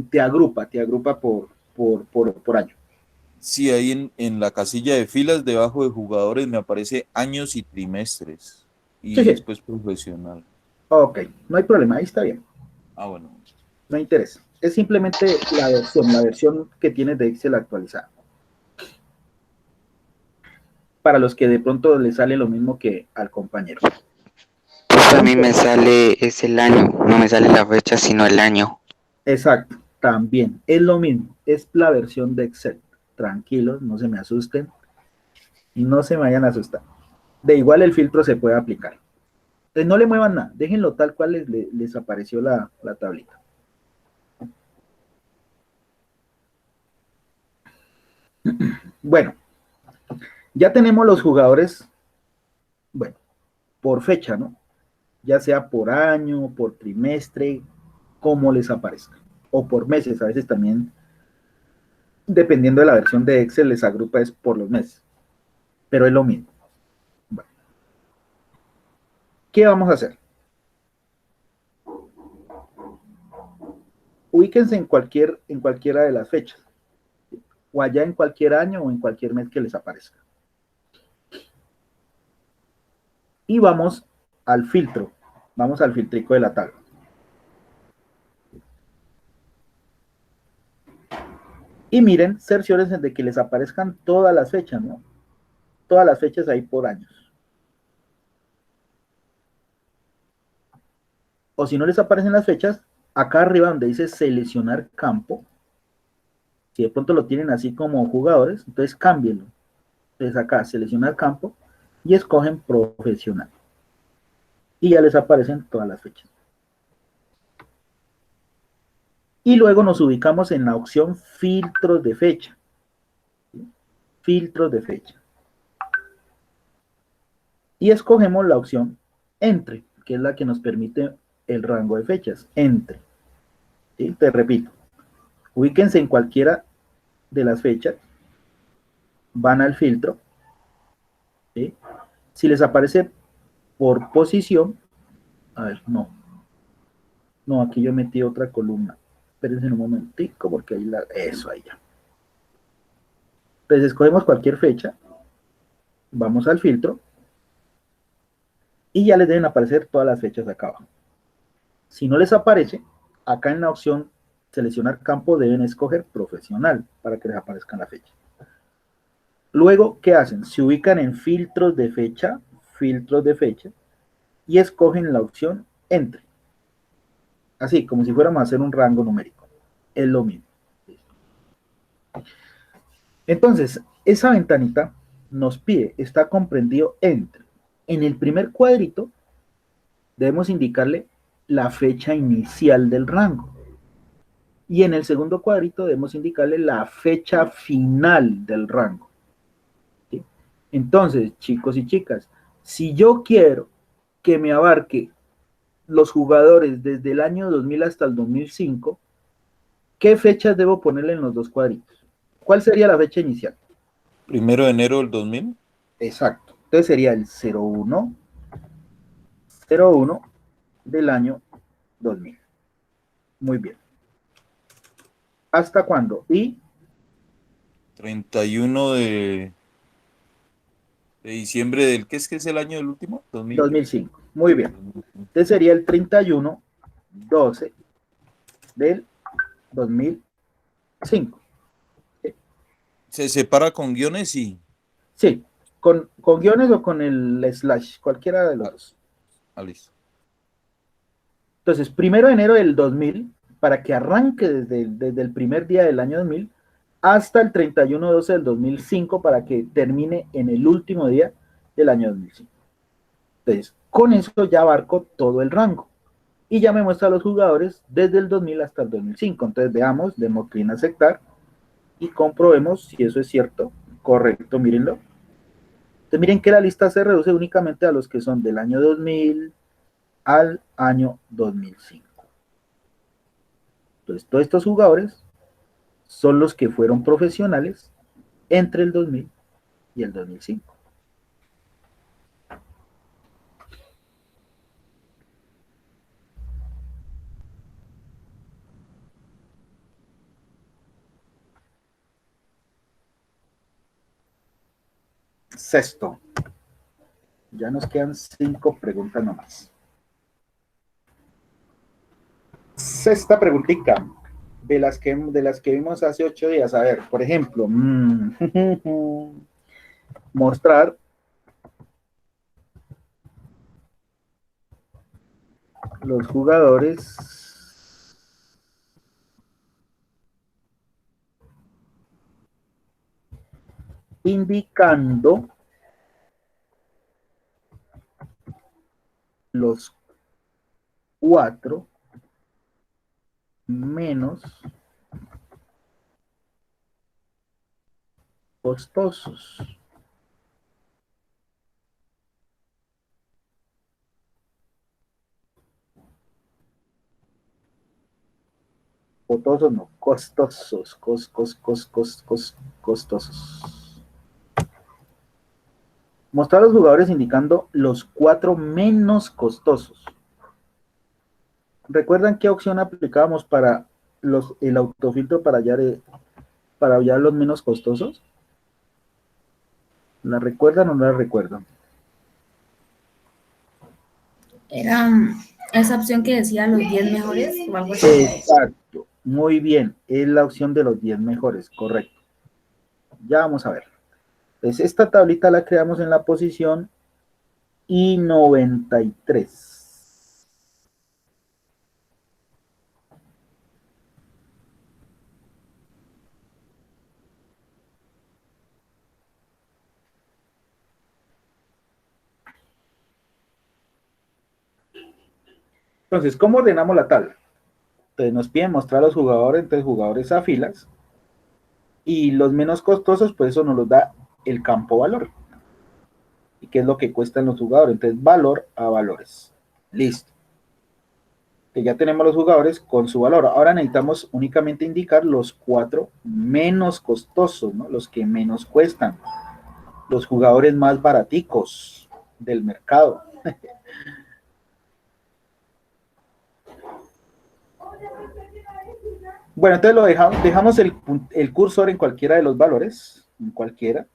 te agrupa por año. Sí, ahí en la casilla de filas, debajo de jugadores, me aparece años y trimestres. Sí, Y sí. después profesional. Ok, no hay problema, ahí está bien. Bueno. No interesa. Es simplemente la versión que tienes de Excel actualizada. Para los que de pronto le sale lo mismo que al compañero. Pues a mí me sale, es el año, no me sale la fecha, sino el año. Exacto, también. Es lo mismo, es la versión de Excel. Tranquilos, no se me asusten. No se me vayan a asustar. De igual el filtro se puede aplicar. Entonces no le muevan nada, déjenlo tal cual les apareció la tablita. Bueno, ya tenemos los jugadores, bueno, por fecha, ¿no? Ya sea por año, por trimestre, como les aparezca. O por meses, a veces también, dependiendo de la versión de Excel, les agrupa es por los meses. Pero es lo mismo. Bueno, ¿qué vamos a hacer? Ubíquense en cualquiera de las fechas. O allá en cualquier año o en cualquier mes que les aparezca. Y vamos al filtro. Vamos al filtrico de la tabla. Y miren, cerciórense de que les aparezcan todas las fechas, ¿no? Todas las fechas ahí por años. O si no les aparecen las fechas, acá arriba donde dice seleccionar campo, si de pronto lo tienen así como jugadores, entonces cámbienlo. Entonces acá seleccionar campo y escogen profesional. Y ya les aparecen todas las fechas. Y luego nos ubicamos en la opción filtros de fecha. ¿Sí? Filtros de fecha. Y escogemos la opción entre, que es la que nos permite el rango de fechas. Entre. ¿Sí? Te repito, ubíquense en cualquiera de las fechas, van al filtro, ¿sí? Si les aparece por posición, a ver, no, aquí yo metí otra columna, espérense un momentico porque ahí eso ahí ya. Entonces escogemos cualquier fecha, vamos al filtro y ya les deben aparecer todas las fechas acá abajo. Si no les aparece, acá en la opción seleccionar campo deben escoger profesional para que les aparezca la fecha. Luego, ¿qué hacen? Se ubican en filtros de fecha, y escogen la opción entre. Así, como si fuéramos a hacer un rango numérico. Es lo mismo. Entonces, esa ventanita nos pide, está comprendido entre. En el primer cuadrito, debemos indicarle la fecha inicial del rango. Y en el segundo cuadrito debemos indicarle la fecha final del rango. ¿Sí? Entonces, chicos y chicas, si yo quiero que me abarque los jugadores desde el año 2000 hasta el 2005, ¿qué fechas debo ponerle en los dos cuadritos? ¿Cuál sería la fecha inicial? 1 de enero del 2000. Exacto. Entonces sería el 01 del año 2000. Muy bien. ¿Hasta cuándo? Y 31 de diciembre del, ¿qué es el año del último? 2000, ¿qué? 2005. Muy bien. Entonces sería el 31/12 del 2005. Se separa con guiones y... Sí, con guiones o con el slash, cualquiera de los dos. Listo. Entonces, 1 de enero del 2000, para que arranque desde el primer día del año 2000 hasta el 31/12 del 2005, para que termine en el último día del año 2005. Entonces, con eso ya abarco todo el rango. Y ya me muestra a los jugadores desde el 2000 hasta el 2005. Entonces, veamos, demos clic en aceptar y comprobemos si eso es cierto. Correcto, mírenlo. Entonces, miren que la lista se reduce únicamente a los que son del año 2000 al año 2005. Entonces, todos estos jugadores son los que fueron profesionales entre el 2000 y el 2005. Sexto. Ya nos quedan 5 preguntas nomás. Sexta preguntita. De las que vimos hace 8 días. A ver, por ejemplo, mostrar los jugadores indicando los 4 menos costosos. Costosos no, costosos, costosos. Mostrar a los jugadores indicando los 4 menos costosos. ¿Recuerdan qué opción aplicábamos para el autofiltro para hallar los menos costosos? ¿La recuerdan o no la recuerdan? Era esa opción que decía los 10 mejores o algo así. Exacto, muy bien, es la opción de los 10 mejores, correcto. Ya vamos a ver. Entonces, esta tablita la creamos en la posición I93. Entonces, ¿cómo ordenamos la tabla? Entonces, nos piden mostrar a los jugadores, entonces jugadores a filas, y los menos costosos, pues eso nos los da el campo valor. ¿Y qué es lo que cuestan los jugadores? Entonces, valor a valores. Listo. Que ya tenemos los jugadores con su valor. Ahora necesitamos únicamente indicar los 4 menos costosos, ¿no? Los que menos cuestan. Los jugadores más baraticos del mercado. Bueno, entonces lo dejamos el cursor en cualquiera de los valores, en cualquiera,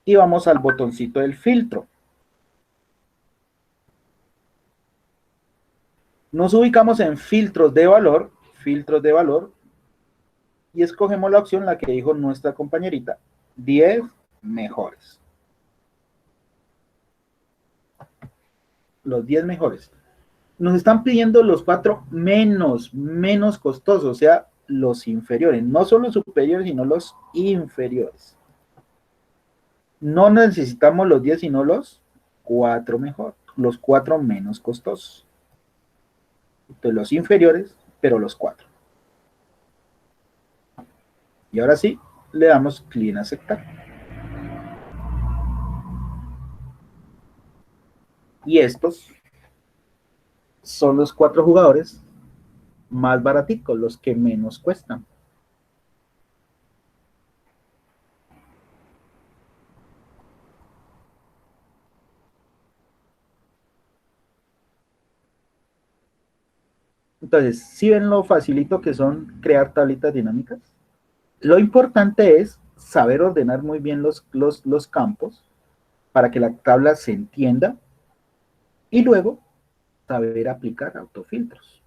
y vamos al botoncito del filtro. Nos ubicamos en filtros de valor, y escogemos la opción, la que dijo nuestra compañerita, 10 mejores. Los 10 mejores. Nos están pidiendo los 4 menos costosos, o sea, los inferiores. No son los superiores, sino los inferiores. No necesitamos los 10, sino los 4 mejor, los 4 menos costosos. Entonces, los inferiores, pero los 4. Y ahora sí, le damos clic en aceptar. Y estos son los 4 jugadores más baraticos, los que menos cuestan. Entonces, ¿sí ven lo facilito que son crear tablitas dinámicas? Lo importante es saber ordenar muy bien los campos para que la tabla se entienda y luego saber aplicar autofiltros.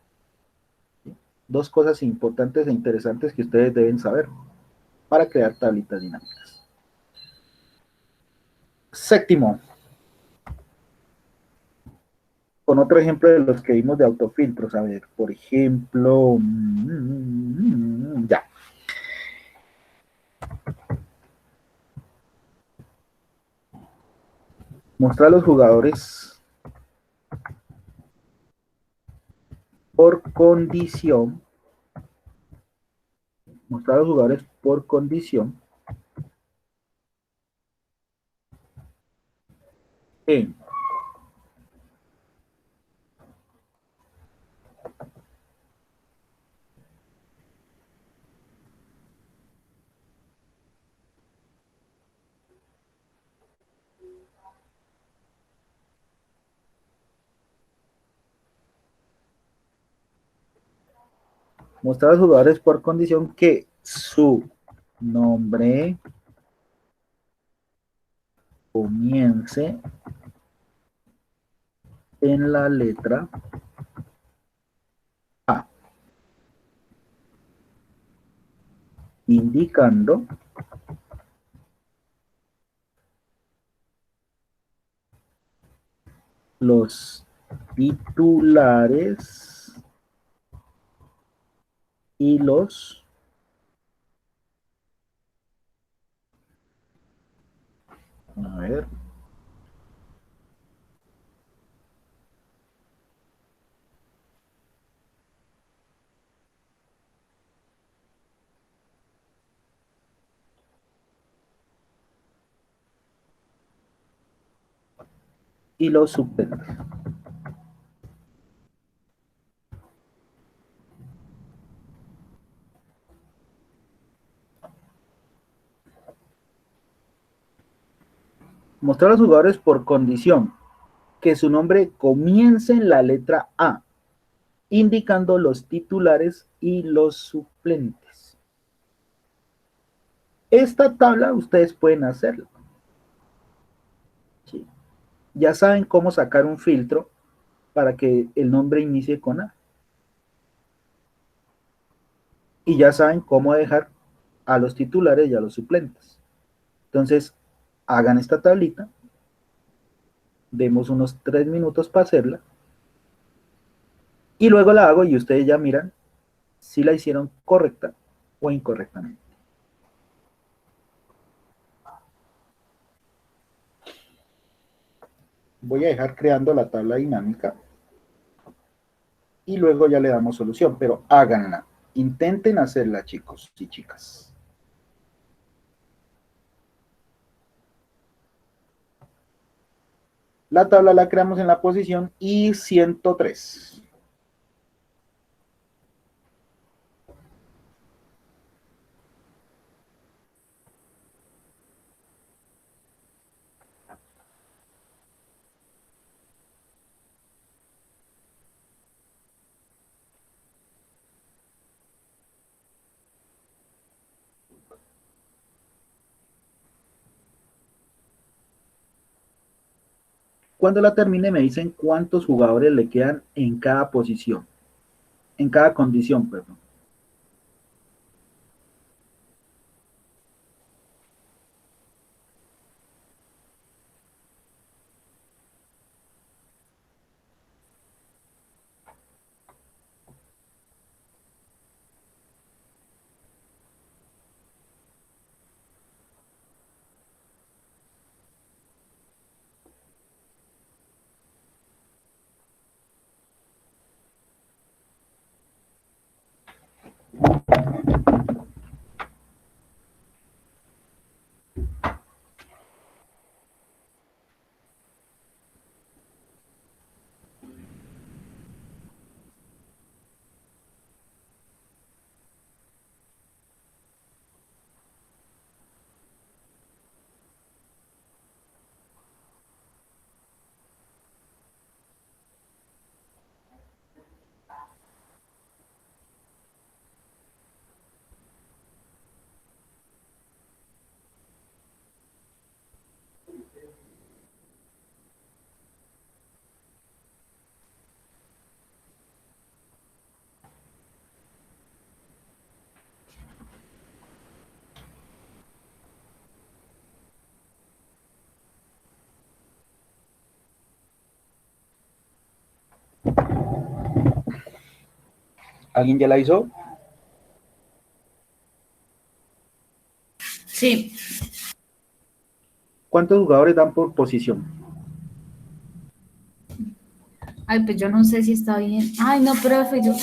Dos cosas importantes e interesantes que ustedes deben saber para crear tablitas dinámicas. Séptimo, con otro ejemplo de los que vimos de autofiltros. A ver, por ejemplo, ya. Mostrar a los jugadores por condición. Mostrar a los jugadores por condición en mostrar a los jugadores por condición que su nombre comience en la letra A, indicando los titulares y los suplentes. Mostrar a los jugadores por condición que su nombre comience en la letra A, indicando los titulares y los suplentes. Esta tabla ustedes pueden hacerla. ¿Sí? Ya saben cómo sacar un filtro para que el nombre inicie con A. Y ya saben cómo dejar a los titulares y a los suplentes. Entonces, hagan esta tablita. Demos unos 3 minutos para hacerla. Y luego la hago y ustedes ya miran si la hicieron correcta o incorrectamente. Voy a dejar creando la tabla dinámica y luego ya le damos solución, pero háganla. Intenten hacerla, chicos y chicas. La tabla la creamos en la posición I103. Cuando la termine me dicen cuántos jugadores le quedan en cada posición, en cada condición, perdón. ¿Alguien ya la hizo? Sí. ¿Cuántos jugadores dan por posición? Ay, pues yo no sé si está bien. Ay, no, profe, yo...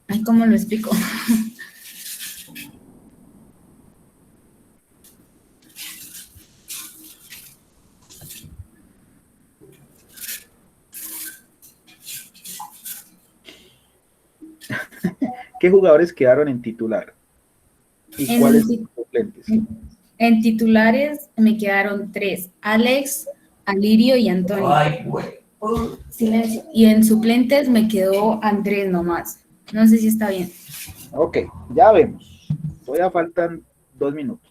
Ay, ¿cómo lo explico? ¿Qué jugadores quedaron en titular? ¿Y cuáles suplentes? En titulares me quedaron 3. Alex, Alirio y Antonio. Ay, güey. Silencio. Y en suplentes me quedó Andrés nomás. No sé si está bien. Ok, ya vemos. Todavía faltan 2 minutos.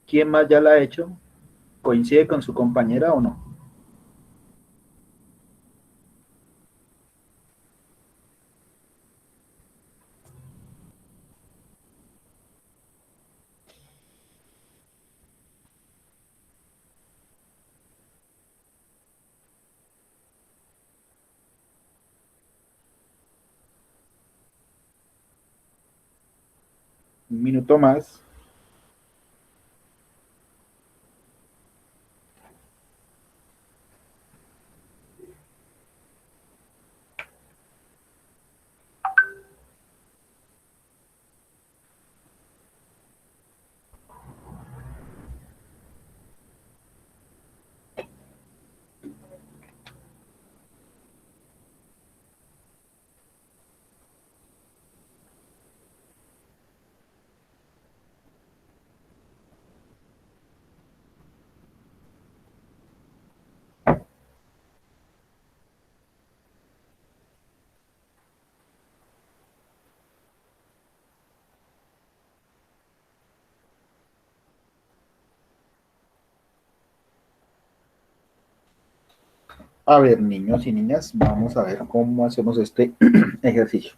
¿Quién más ya la ha hecho? ¿Coincide con su compañera o no? Un minuto más. A ver, niños y niñas, vamos a ver cómo hacemos este ejercicio.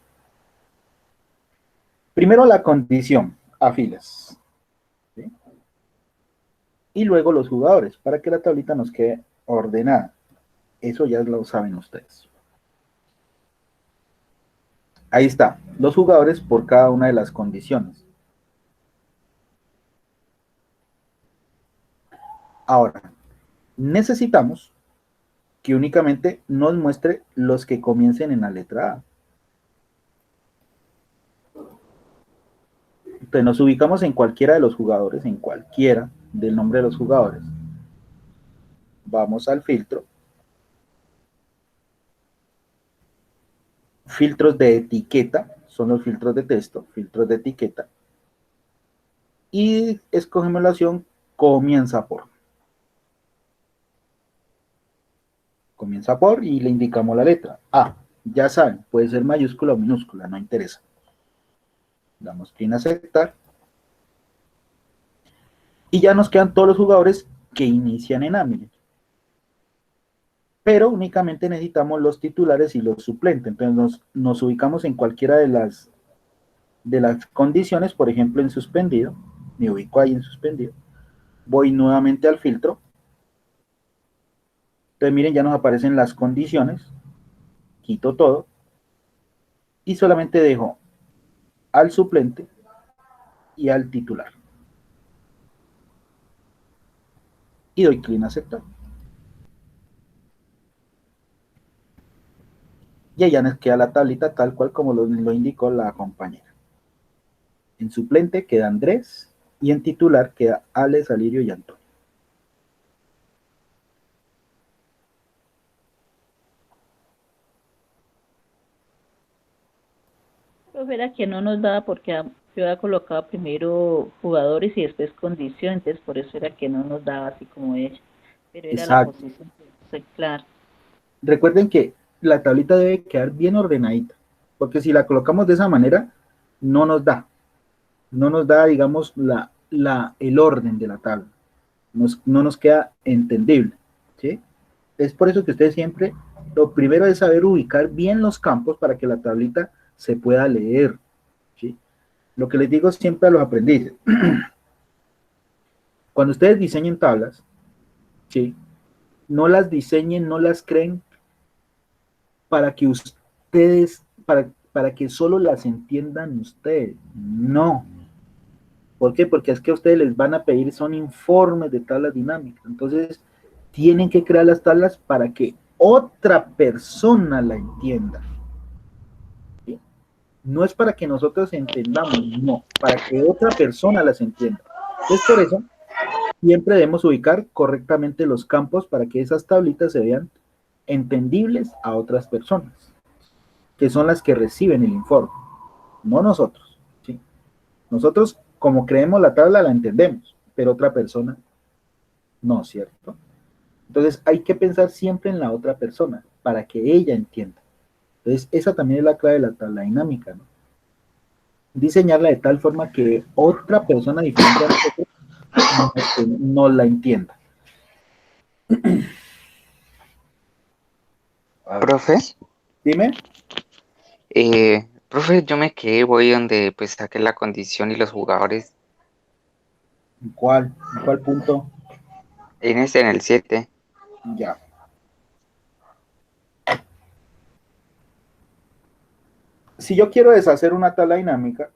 Primero la condición, a filas. ¿Sí? Y luego los jugadores, para que la tablita nos quede ordenada. Eso ya lo saben ustedes. Ahí está, los jugadores por cada una de las condiciones. Ahora, necesitamos que únicamente nos muestre los que comiencen en la letra A. Entonces nos ubicamos en cualquiera de los jugadores, en cualquiera del nombre de los jugadores. Vamos al filtro. Filtros de etiqueta, son los filtros de texto, filtros de etiqueta. Y escogemos la opción comienza por. Comienza por y le indicamos la letra A. Ya saben, puede ser mayúscula o minúscula, no interesa. Damos clic en aceptar. Y ya nos quedan todos los jugadores que inician en A. Miren. Pero únicamente necesitamos los titulares y los suplentes. Entonces nos ubicamos en cualquiera de las condiciones, por ejemplo en suspendido. Me ubico ahí en suspendido. Voy nuevamente al filtro. Entonces miren, ya nos aparecen las condiciones. Quito todo. Y solamente dejo al suplente y al titular. Y doy clic en aceptar. Y allá nos queda la tablita tal cual como lo indicó la compañera. En suplente queda Andrés y en titular queda Alex, Alirio y Antonio. Profe, era que no nos daba porque yo había colocado primero jugadores y después condiciones, entonces por eso era que no nos daba así como ella. Pero era la Exacto. posición, sí, claro. Recuerden que la tablita debe quedar bien ordenadita, porque si la colocamos de esa manera, no nos da, digamos, el orden de la tabla, no nos queda entendible, ¿sí? Es por eso que ustedes siempre, lo primero es saber ubicar bien los campos para que la tablita se pueda leer, ¿sí? Lo que les digo siempre a los aprendices, cuando ustedes diseñen tablas, ¿sí? No las diseñen, no las creen para que ustedes, para que solo las entiendan ustedes. No. ¿Por qué? Porque es que a ustedes les van a pedir, son informes de tablas dinámicas. Entonces, tienen que crear las tablas para que otra persona la entienda. ¿Sí? No es para que nosotros entendamos, no, para que otra persona las entienda. Entonces, por eso, siempre debemos ubicar correctamente los campos para que esas tablitas se vean entendibles a otras personas, que son las que reciben el informe, no nosotros. ¿Sí? Nosotros, como creemos la tabla, la entendemos, pero otra persona no, ¿cierto? Entonces hay que pensar siempre en la otra persona para que ella entienda. Entonces esa también es la clave de la tabla dinámica, ¿no? Diseñarla de tal forma que otra persona diferente a nosotros no la entienda. Profe, Dime. profe, yo me quedé, voy donde pues saqué la condición y los jugadores ¿En cuál? ¿En cuál punto? en el 7. Ya. Si yo quiero deshacer una tabla dinámica,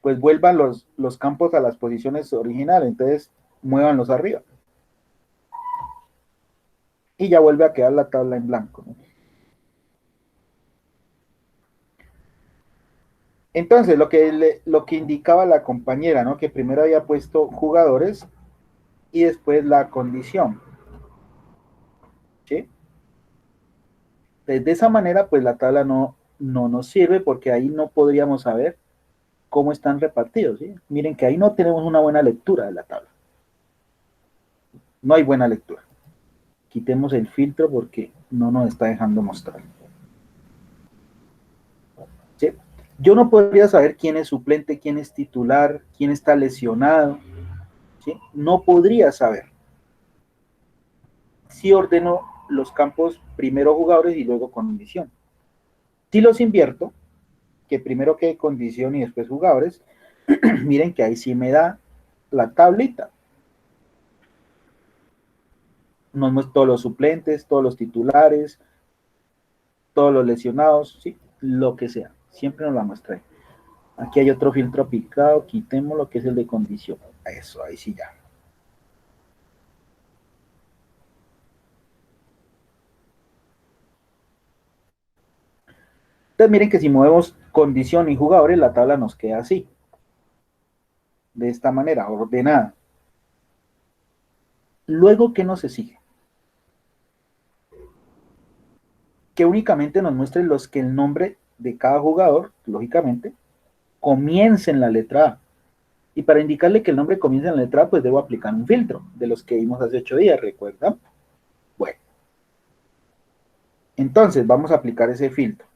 pues vuelvan los campos a las posiciones originales, entonces muévanlos arriba. Y ya vuelve a quedar la tabla en blanco, ¿no? Entonces, lo que indicaba la compañera, ¿no? Que primero había puesto jugadores y después la condición, ¿sí? Entonces, de esa manera, pues la tabla no nos sirve porque ahí no podríamos saber cómo están repartidos, ¿sí? Miren que ahí no tenemos una buena lectura de la tabla. No hay buena lectura. Quitemos el filtro porque no nos está dejando mostrar. ¿Sí? Yo no podría saber quién es suplente, quién es titular, quién está lesionado, ¿sí? No podría saber. Si ordeno los campos primero jugadores y luego condición. Si los invierto, que primero quede condición y después jugadores, miren que ahí sí me da la tablita. Nos muestra todos los suplentes, todos los titulares, todos los lesionados, ¿sí? Lo que sea. Siempre nos la muestra ahí. Aquí hay otro filtro picado, quitemos lo que es el de condición. Eso, ahí sí ya. Entonces miren que si movemos condición y jugadores, la tabla nos queda así. De esta manera, ordenada. Luego, ¿qué nos sigue? Que únicamente nos muestre los que el nombre de cada jugador, lógicamente, comience en la letra A. Y para indicarle que el nombre comienza en la letra A, pues debo aplicar un filtro, de los que vimos hace 8 días, ¿recuerdan? Bueno. Entonces, vamos a aplicar ese filtro.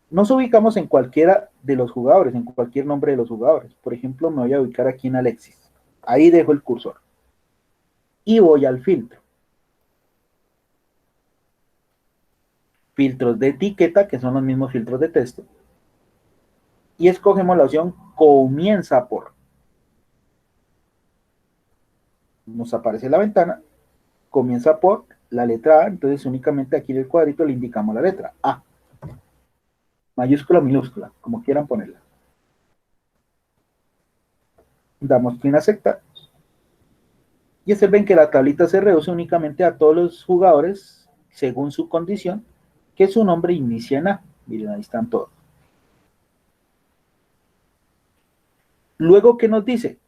Nos ubicamos en cualquiera de los jugadores, en cualquier nombre de los jugadores. Por ejemplo, me voy a ubicar aquí en Alexis. Ahí dejo el cursor. Y voy al filtro. Filtros de etiqueta, que son los mismos filtros de texto. Y escogemos la opción comienza por. Nos aparece la ventana, comienza por la letra A, entonces únicamente aquí en el cuadrito le indicamos la letra A. Mayúscula o minúscula, como quieran ponerla. Damos clic en aceptar. Y observen que la tablita se reduce únicamente a todos los jugadores, según su condición, que su nombre inicia en A. Miren, ahí están todos. Luego, ¿qué nos dice?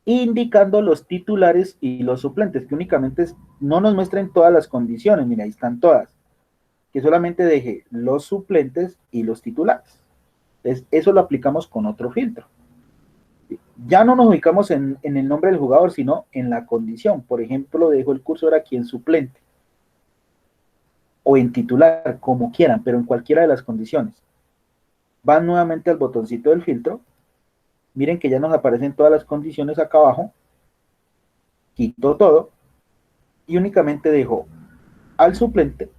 Indicando los titulares y los suplentes, que únicamente no nos muestren todas las condiciones. Mira, ahí están todas. Que solamente deje los suplentes y los titulares. Entonces, eso lo aplicamos con otro filtro. Ya no nos ubicamos en el nombre del jugador, sino en la condición. Por ejemplo, dejo el cursor aquí en suplente. O en titular, como quieran, pero en cualquiera de las condiciones. Van nuevamente al botoncito del filtro. Miren que ya nos aparecen todas las condiciones acá abajo. Quito todo. Y únicamente dejo al suplente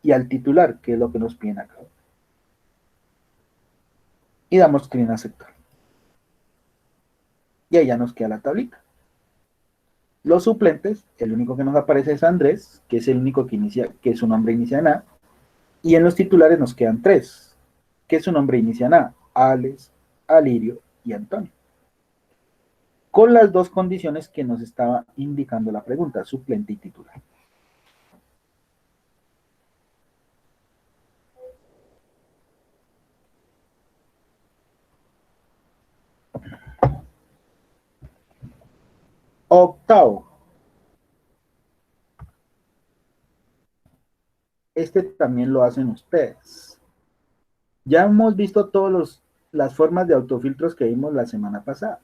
y al titular, que es lo que nos piden acá. Y damos clic en aceptar. Y ahí ya nos queda la tablita. Los suplentes, el único que nos aparece es Andrés, que es el único que su nombre inicia en A. Y en los titulares nos quedan 3, que su nombre inicia en A. Alex, Alirio y Antonio. Con las dos condiciones que nos estaba indicando la pregunta, suplente y titular. Octavo. Este también lo hacen ustedes. Ya hemos visto todas las formas de autofiltros que vimos la semana pasada.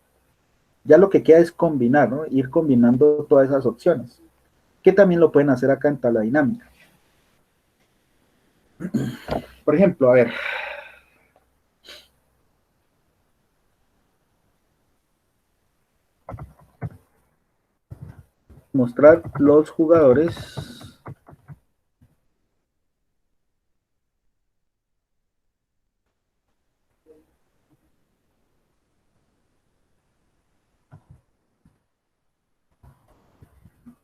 Ya lo que queda es combinar, ¿no? Ir combinando todas esas opciones, que también lo pueden hacer acá en tabla dinámica. Por ejemplo, a ver. Mostrar los jugadores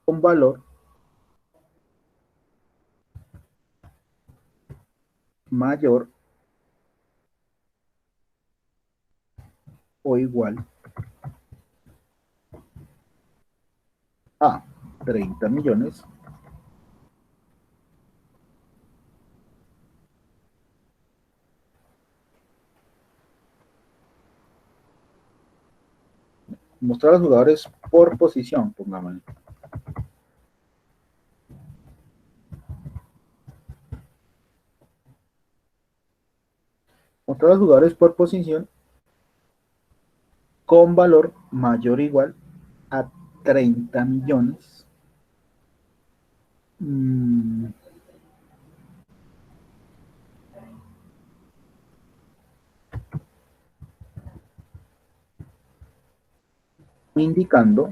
con valor mayor o igual a 30 millones mostrar a los jugadores por posición, pongámosle. Mostrar a los jugadores por posición con valor mayor o igual a 30 millones. Indicando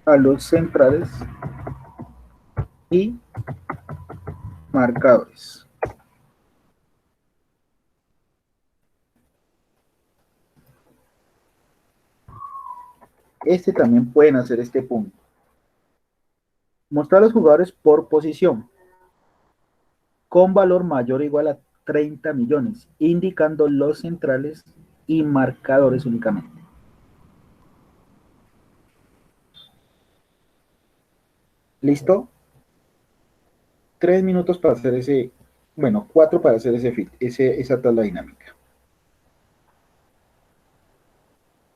a los centrales y marcadores. Este también pueden hacer este punto. Mostrar a los jugadores por posición con valor mayor o igual a 30 millones, indicando los centrales y marcadores únicamente. ¿Listo? 3 minutos para hacer ese, bueno, 4 para hacer esa tabla dinámica.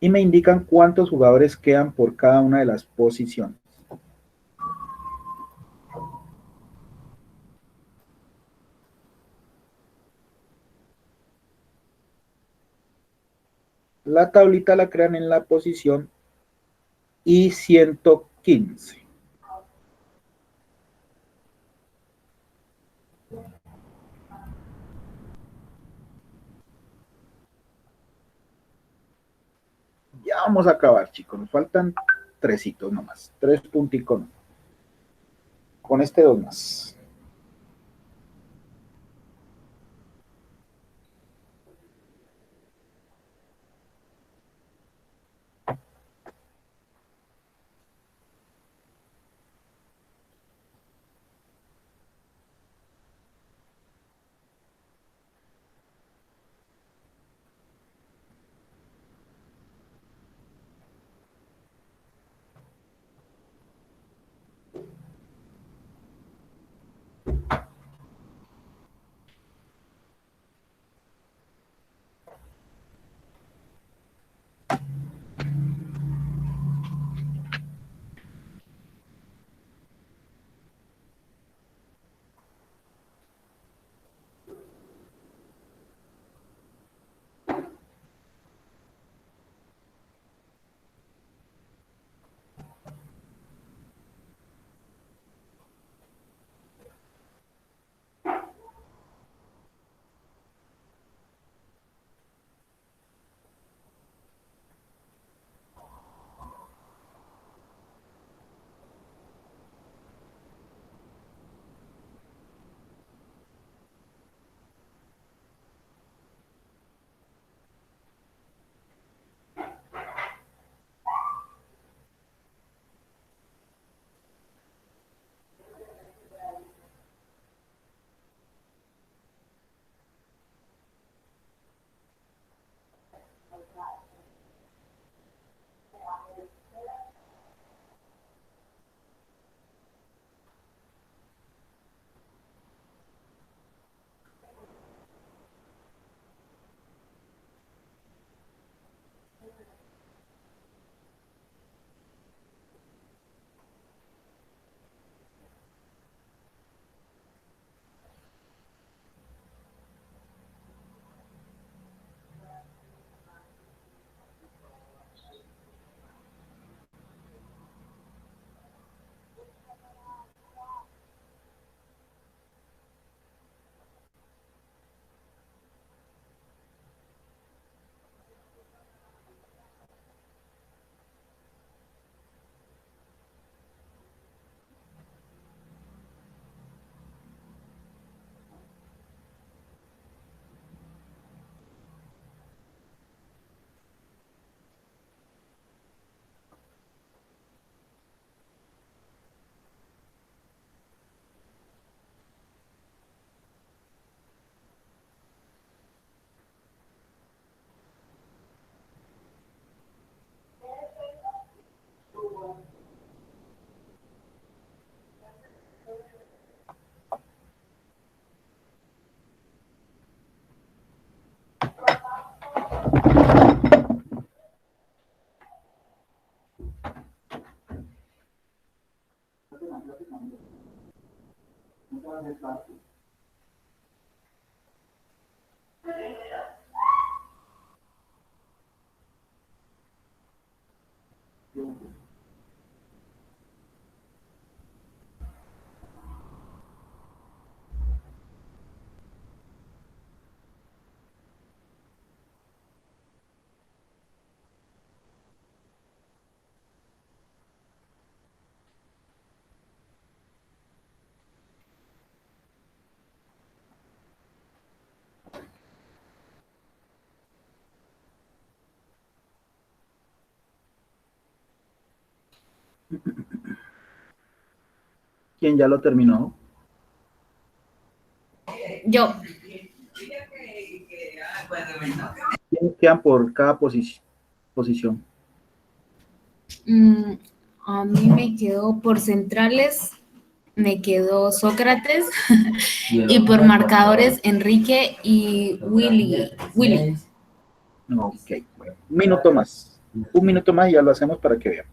Y me indican cuántos jugadores quedan por cada una de las posiciones. La tablita la crean en la posición I-115. Ya vamos a acabar, chicos. Nos faltan 3 nomás. 3 punticos. Con este 2 más. ¿Quién ya lo terminó? Yo, ¿Quiénes quedan por cada posición? mm, a mí me quedó por centrales, me quedó Sócrates y por marcadores Enrique y Willy. Ok, bueno, un minuto más. Un minuto más y ya lo hacemos para que vean.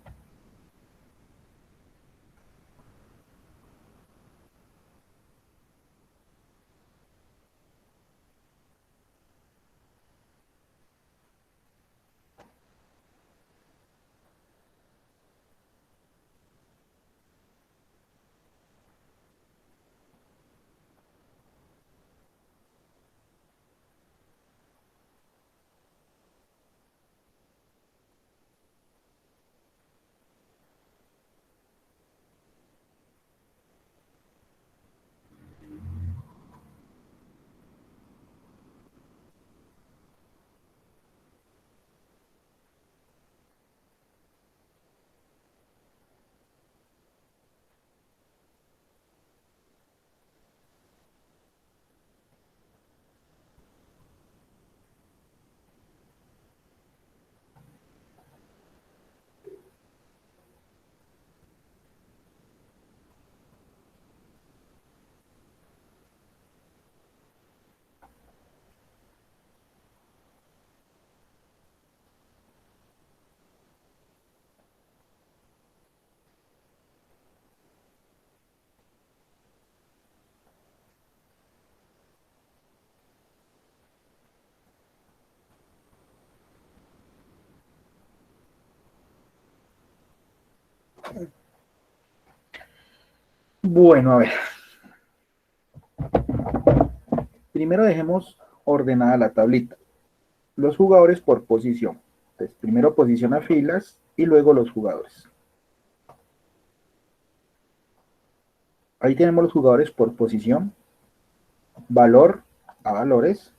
Bueno, a ver. Primero dejemos ordenada la tablita. Los jugadores por posición. Entonces, primero posiciona filas y luego los jugadores. Ahí tenemos los jugadores por posición, valor a valores.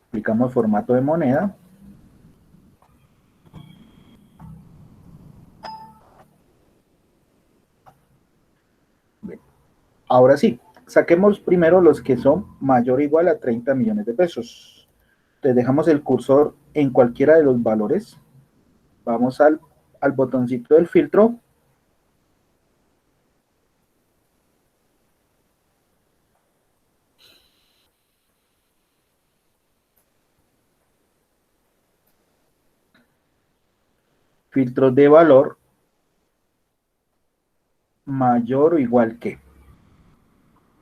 Aplicamos formato de moneda. Bien. Ahora sí, saquemos primero los que son mayor o igual a 30 millones de pesos. Entonces dejamos el cursor en cualquiera de los valores. Vamos al botoncito del filtro. Filtro de valor mayor o igual que.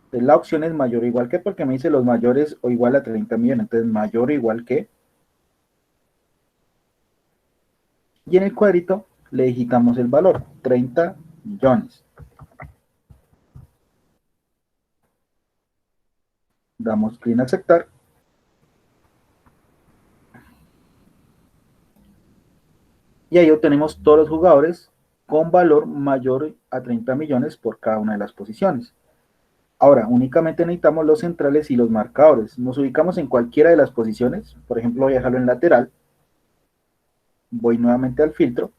Entonces, la opción es mayor o igual que porque me dice los mayores o igual a 30 millones. Entonces mayor o igual que. Y en el cuadrito le digitamos el valor, 30 millones. Damos clic en aceptar. Y ahí obtenemos todos los jugadores con valor mayor a 30 millones por cada una de las posiciones. Ahora, únicamente necesitamos los centrales y los marcadores. Nos ubicamos en cualquiera de las posiciones. Por ejemplo, voy a dejarlo en lateral. Voy nuevamente al filtro.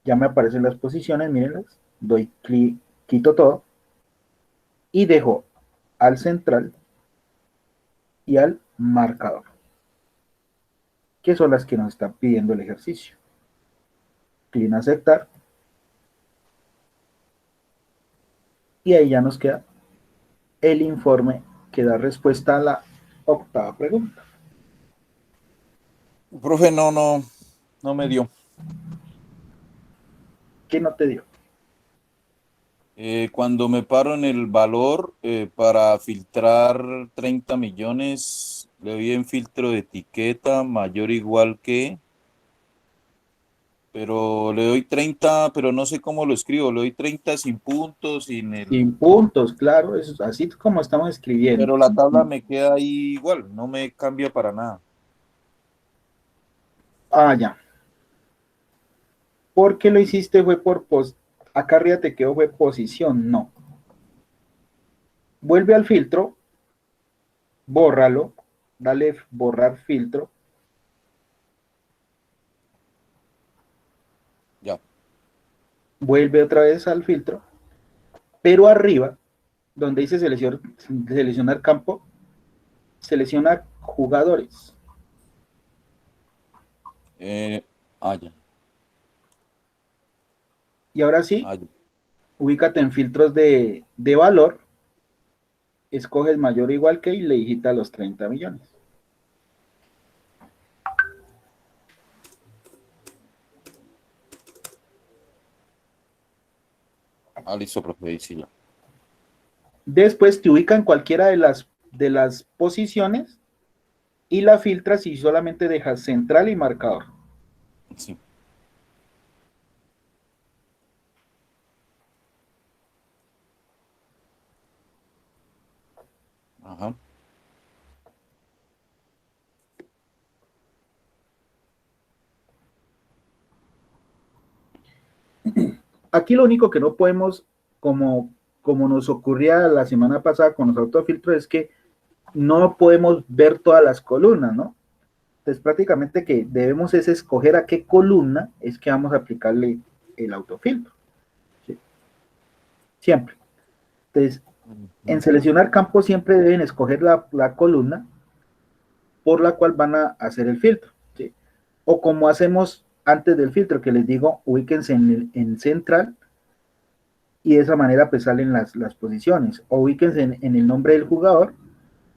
Ya me aparecen las posiciones, mírenlas. Doy clic, quito todo. Y dejo al central y al marcador, que son las que nos están pidiendo el ejercicio. Clic en aceptar. Y ahí ya nos queda el informe que da respuesta a la octava pregunta. Profe, no me dio. ¿Qué no te dio? Cuando me paro en el valor para filtrar 30 millones, le doy en filtro de etiqueta mayor o igual que, pero le doy 30, pero no sé cómo lo escribo, le doy 30 sin puntos, sin el... Sin puntos, claro, es así como estamos escribiendo. Pero la tabla me queda ahí igual, no me cambia para nada. Ah, ya. ¿Por qué lo hiciste? Fue acá arriba te quedó fue posición, no. Vuelve al filtro, bórralo, dale borrar filtro. Ya. Vuelve otra vez al filtro, pero arriba, donde dice seleccionar campo, selecciona jugadores. Ya. Y ahora sí, Ya. ubícate en filtros de valor, escoges mayor o igual que y le digitas los 30 millones. Listo, profe, ahí sí ya. Después te ubica en cualquiera de las posiciones y la filtras y solamente dejas central y marcador. Sí. Ajá. Aquí lo único que no podemos, como nos ocurría la semana pasada con los autofiltros, es que no podemos ver todas las columnas, ¿no? Entonces prácticamente que debemos es escoger a qué columna es que vamos a aplicarle el autofiltro. ¿Sí? Siempre. Entonces, en seleccionar campo siempre deben escoger la columna por la cual van a hacer el filtro. ¿Sí? O como hacemos antes del filtro, que les digo, ubíquense en central y de esa manera pues salen las posiciones. O ubíquense en el nombre del jugador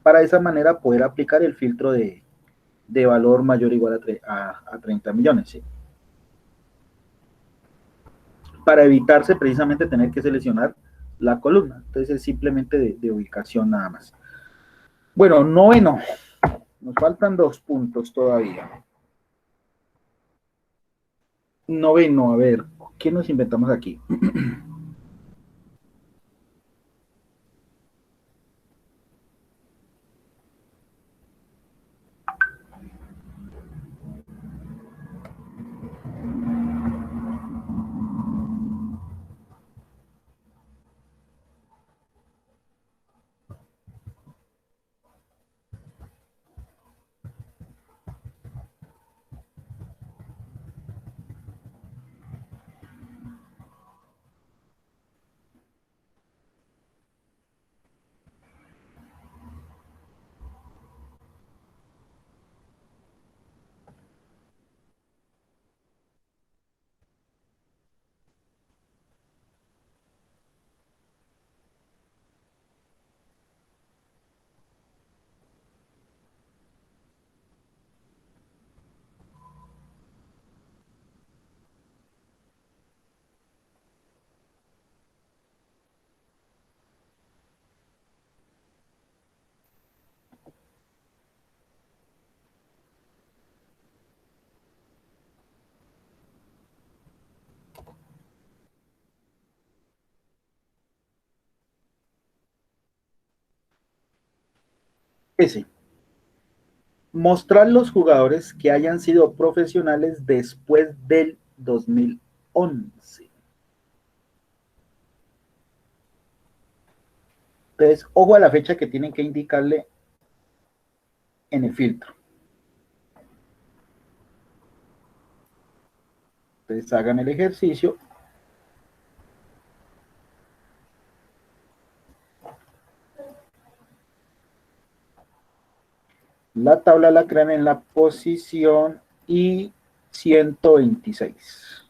para de esa manera poder aplicar el filtro de valor mayor o igual a 30 millones. ¿Sí? Para evitarse precisamente tener que seleccionar la columna. Entonces es simplemente de ubicación nada más. Bueno, noveno. Nos faltan 2 puntos todavía. Noveno, a ver, ¿qué nos inventamos aquí? Ese. Mostrar los jugadores que hayan sido profesionales después del 2011. Entonces, ojo a la fecha que tienen que indicarle en el filtro. Entonces, hagan el ejercicio. La tabla la crean en la posición y 126.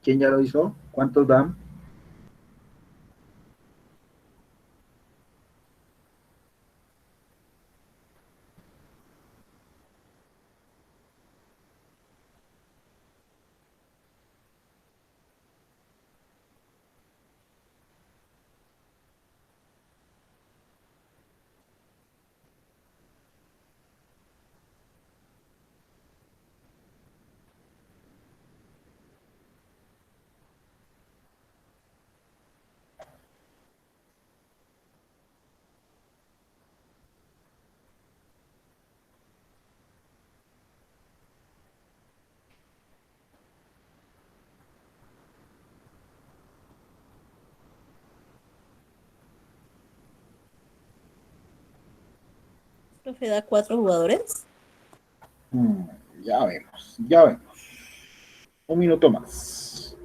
¿Quién ya lo hizo? ¿Cuántos dan? Profe, da 4 jugadores. Mm, ya vemos, ya vemos. Un minuto más.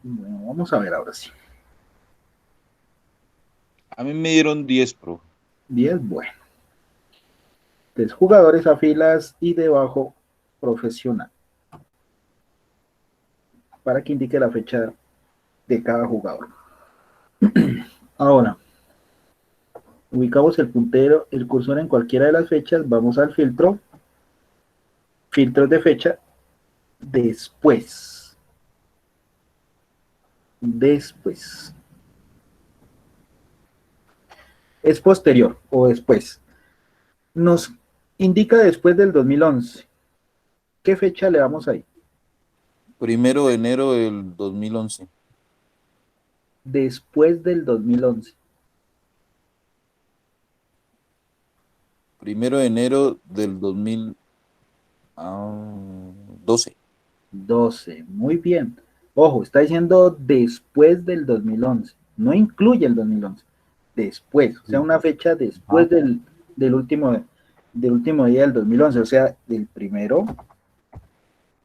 Bueno, vamos a ver ahora sí. A mí me dieron 10, pro. 10, bueno. 3 jugadores a filas y debajo profesional. Para que indique la fecha de cada jugador. Ahora, ubicamos el puntero, el cursor en cualquiera de las fechas, vamos al filtro, filtros de fecha, después, es posterior o después, nos indica después del 2011, ¿qué fecha le damos ahí? 1 de enero del 2011. Después del 2011, 1 de enero del 2012. 12, muy bien, ojo, está diciendo después del 2011, no incluye el 2011, después, o sea, una fecha después del último día del 2011, o sea, del 1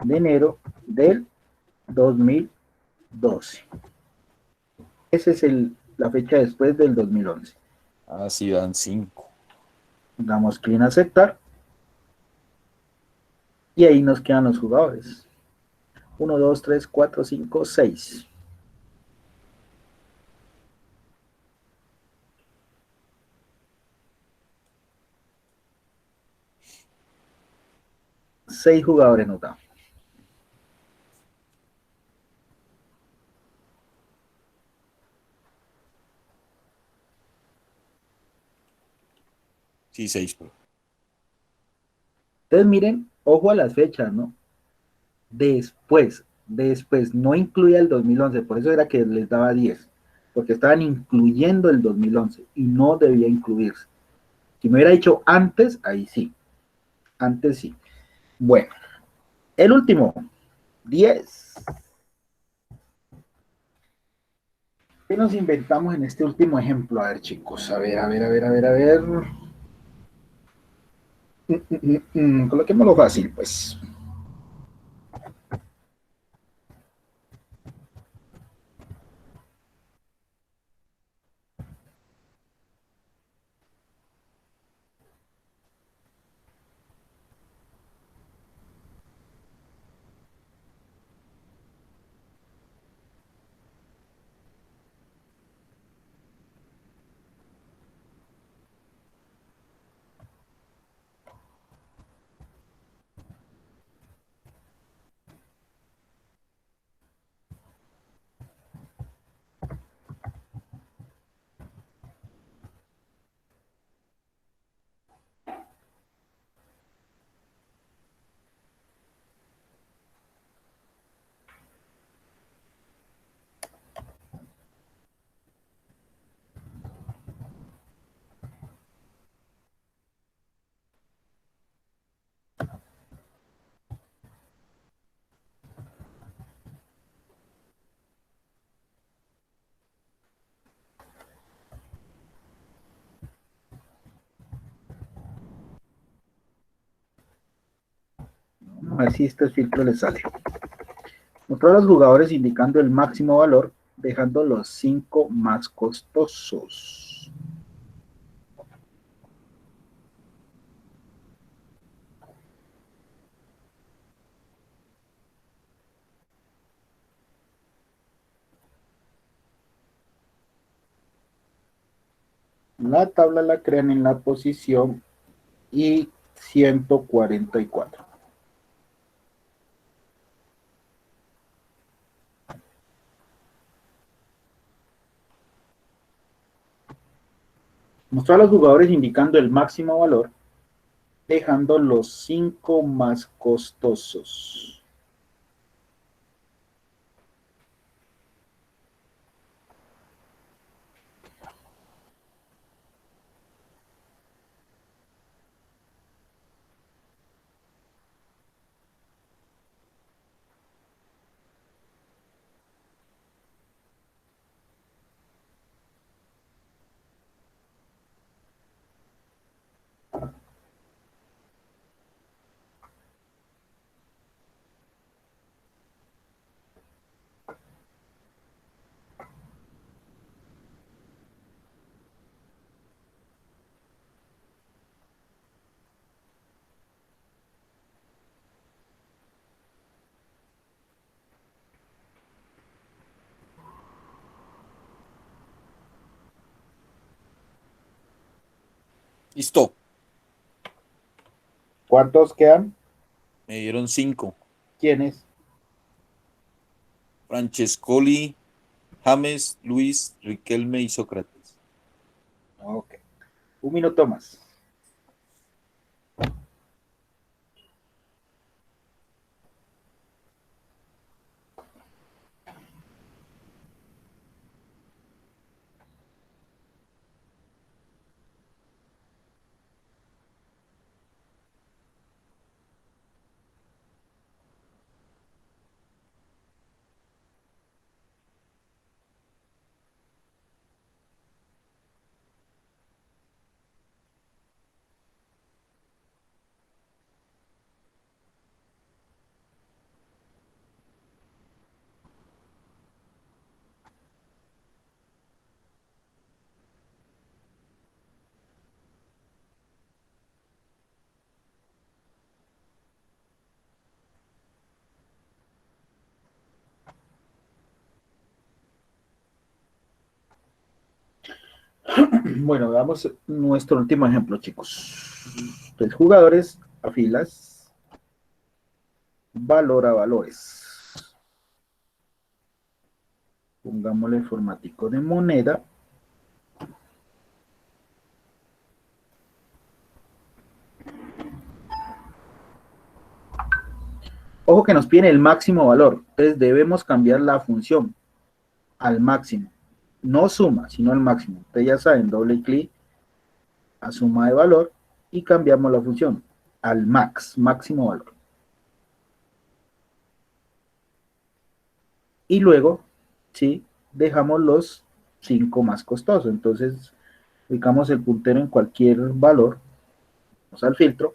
de enero del 2012. Esa es la fecha después del 2011. Sí, dan 5. Damos clic en aceptar y ahí nos quedan los jugadores. 1, 2, 3, 4, 5, 6. Seis jugadores notados. Sí, 6, pro. Entonces miren, ojo a las fechas, ¿no? Después, no incluía el 2011, por eso era que les daba 10, porque estaban incluyendo el 2011 y no debía incluirse. Si me hubiera dicho antes, ahí sí, antes sí. Bueno, el último, 10. ¿Qué nos inventamos en este último ejemplo? A ver, chicos, a ver. Coloquémoslo fácil, pues. A ver si este filtro le sale. Mostrar a los jugadores indicando el máximo valor, dejando los 5 más costosos. La tabla la crean en la posición y 144. Mostrar a los jugadores indicando el máximo valor, dejando los 5 más costosos. Listo. ¿Cuántos quedan? Me dieron 5. ¿Quiénes? Francescoli, James, Luis, Riquelme y Sócrates. Ok. Un minuto más. Bueno, veamos nuestro último ejemplo, chicos. 3 jugadores a filas. Valor a valores. Pongámosle formático de moneda. Ojo que nos pide el máximo valor. Entonces debemos cambiar la función al máximo. No suma, sino al máximo. Ustedes ya saben, doble clic a suma de valor y cambiamos la función al máximo valor. Y luego, ¿sí? Dejamos los 5 más costosos. Entonces, ubicamos el puntero en cualquier valor. Vamos al filtro.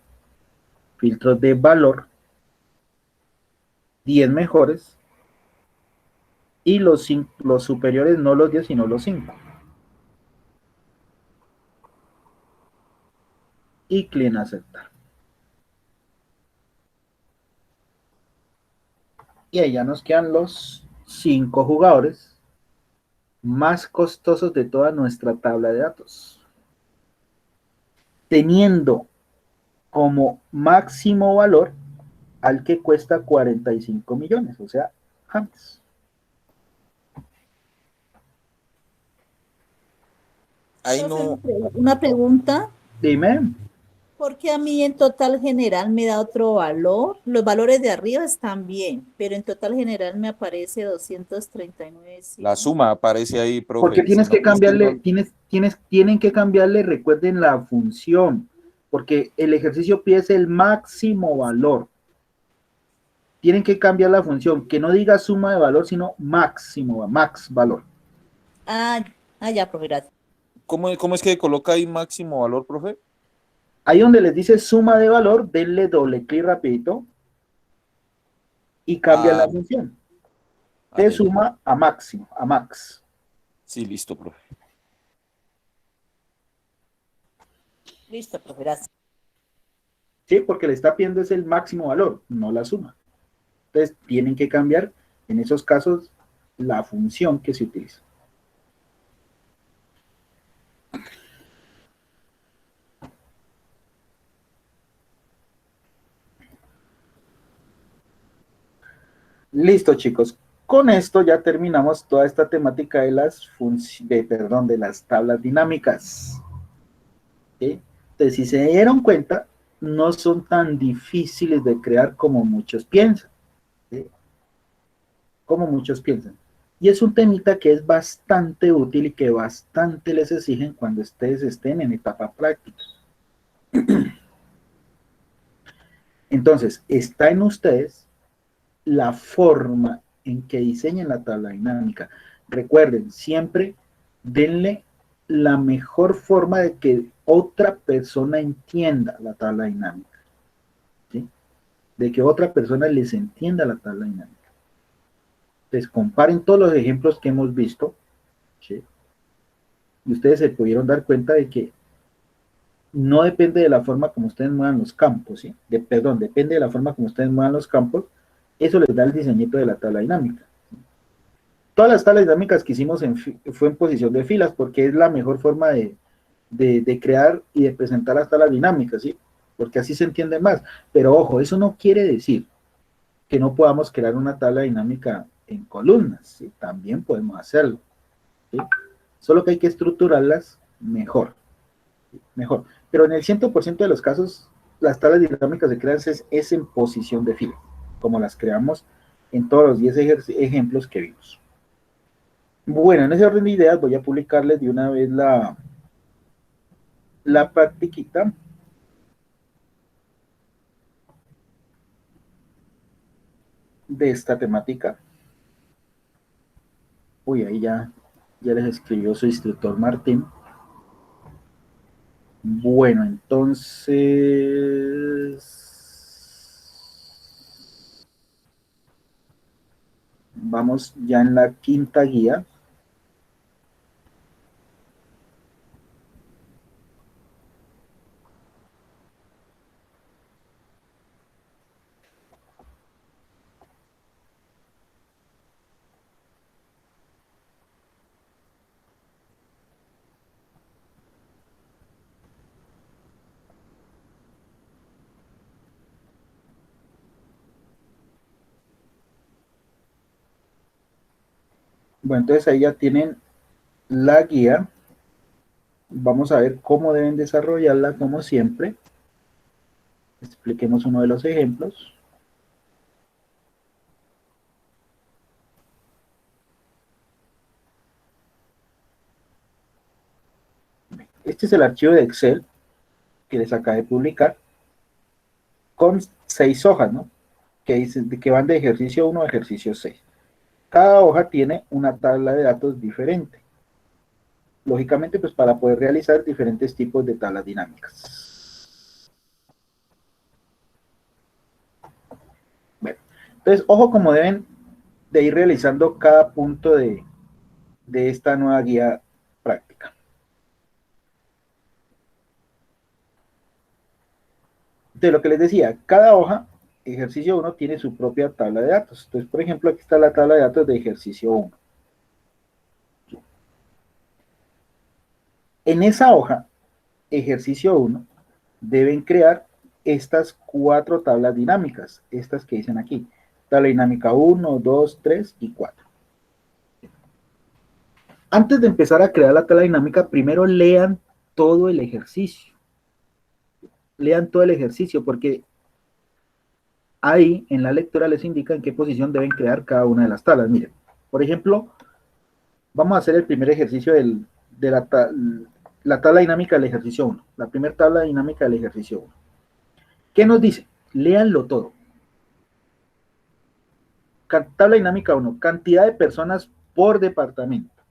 Filtro de valor. 10 mejores. Y los superiores, no los 10, sino los 5. Y clic en aceptar. Y ahí ya nos quedan los 5 jugadores más costosos de toda nuestra tabla de datos. Teniendo como máximo valor al que cuesta 45 millones, o sea, James. Ahí Profe, no. una pregunta. Dime. ¿Por qué a mí en total general me da otro valor? Los valores de arriba están bien, pero en total general me aparece 239. La suma aparece ahí, profe. Porque tienes Si que no estoy cambiarle, mal. tienen que cambiarle, recuerden la función, porque el ejercicio pide es el máximo valor. Tienen que cambiar la función, que no diga suma de valor, sino máximo, max valor. Ya, profe, gracias. ¿Cómo es que coloca ahí máximo valor, profe? Ahí donde les dice suma de valor, denle doble clic rapidito y cambia la Ah, función. ah, De ya, ya. suma a máximo, a max. Sí, listo, profe. Listo, profe, gracias. ¿Sí? Porque le está pidiendo es el máximo valor, no la suma. Entonces, tienen que cambiar, en esos casos, la función que se utiliza. Listo, chicos. Con esto ya terminamos toda esta temática de de las tablas dinámicas. ¿Sí? Entonces, si se dieron cuenta, no son tan difíciles de crear como muchos piensan. ¿Sí? Como muchos piensan. Y es un temita que es bastante útil y que bastante les exigen cuando ustedes estén en etapa práctica. Entonces, está en ustedes la forma en que diseñen la tabla dinámica. Recuerden, siempre denle la mejor forma de que otra persona entienda la tabla dinámica. ¿Sí? De que otra persona les entienda la tabla dinámica. Entonces, comparen todos los ejemplos que hemos visto, ¿sí? Y ustedes se pudieron dar cuenta de que no depende de la forma como ustedes muevan los campos, ¿sí? Perdón, depende de la forma como ustedes muevan los campos, eso les da el diseñito de la tabla dinámica. Todas las tablas dinámicas que hicimos fue en posición de filas, porque es la mejor forma de crear y de presentar las tablas dinámicas, ¿sí? Porque así se entiende más. Pero ojo, eso no quiere decir que no podamos crear una tabla dinámica en columnas, ¿sí? También podemos hacerlo, ¿sí? Solo que hay que estructurarlas mejor, ¿sí? Mejor. Pero en el 100% de los casos, las tablas dinámicas se crean es en posición de fila, como las creamos en todos los 10 ejemplos que vimos. Bueno, en ese orden de ideas voy a publicarles de una vez la practiquita. De esta temática. Uy, ahí ya les escribió su instructor Martín. Bueno, entonces vamos ya en la quinta guía. Bueno, entonces ahí ya tienen la guía. Vamos a ver cómo deben desarrollarla como siempre. Expliquemos uno de los ejemplos. Este es el archivo de Excel que les acabé de publicar con 6 hojas, ¿no? Que van de ejercicio 1 a ejercicio 6. Cada hoja tiene una tabla de datos diferente. Lógicamente, pues para poder realizar diferentes tipos de tablas dinámicas. Bueno, entonces, ojo como deben de ir realizando cada punto de esta nueva guía práctica. Entonces, lo que les decía, cada hoja, ejercicio 1, tiene su propia tabla de datos. Entonces, por ejemplo, aquí está la tabla de datos de ejercicio 1. En esa hoja, ejercicio 1, deben crear estas 4 tablas dinámicas, estas que dicen aquí. Tabla dinámica 1, 2, 3 y 4. Antes de empezar a crear la tabla dinámica, primero lean todo el ejercicio. Lean todo el ejercicio porque ahí en la lectura les indica en qué posición deben crear cada una de las tablas. Miren, por ejemplo, vamos a hacer el primer ejercicio de la tabla dinámica del ejercicio 1. La primera tabla dinámica del ejercicio 1. ¿Qué nos dice? Léanlo todo. Tabla dinámica 1. Cantidad de personas por departamento.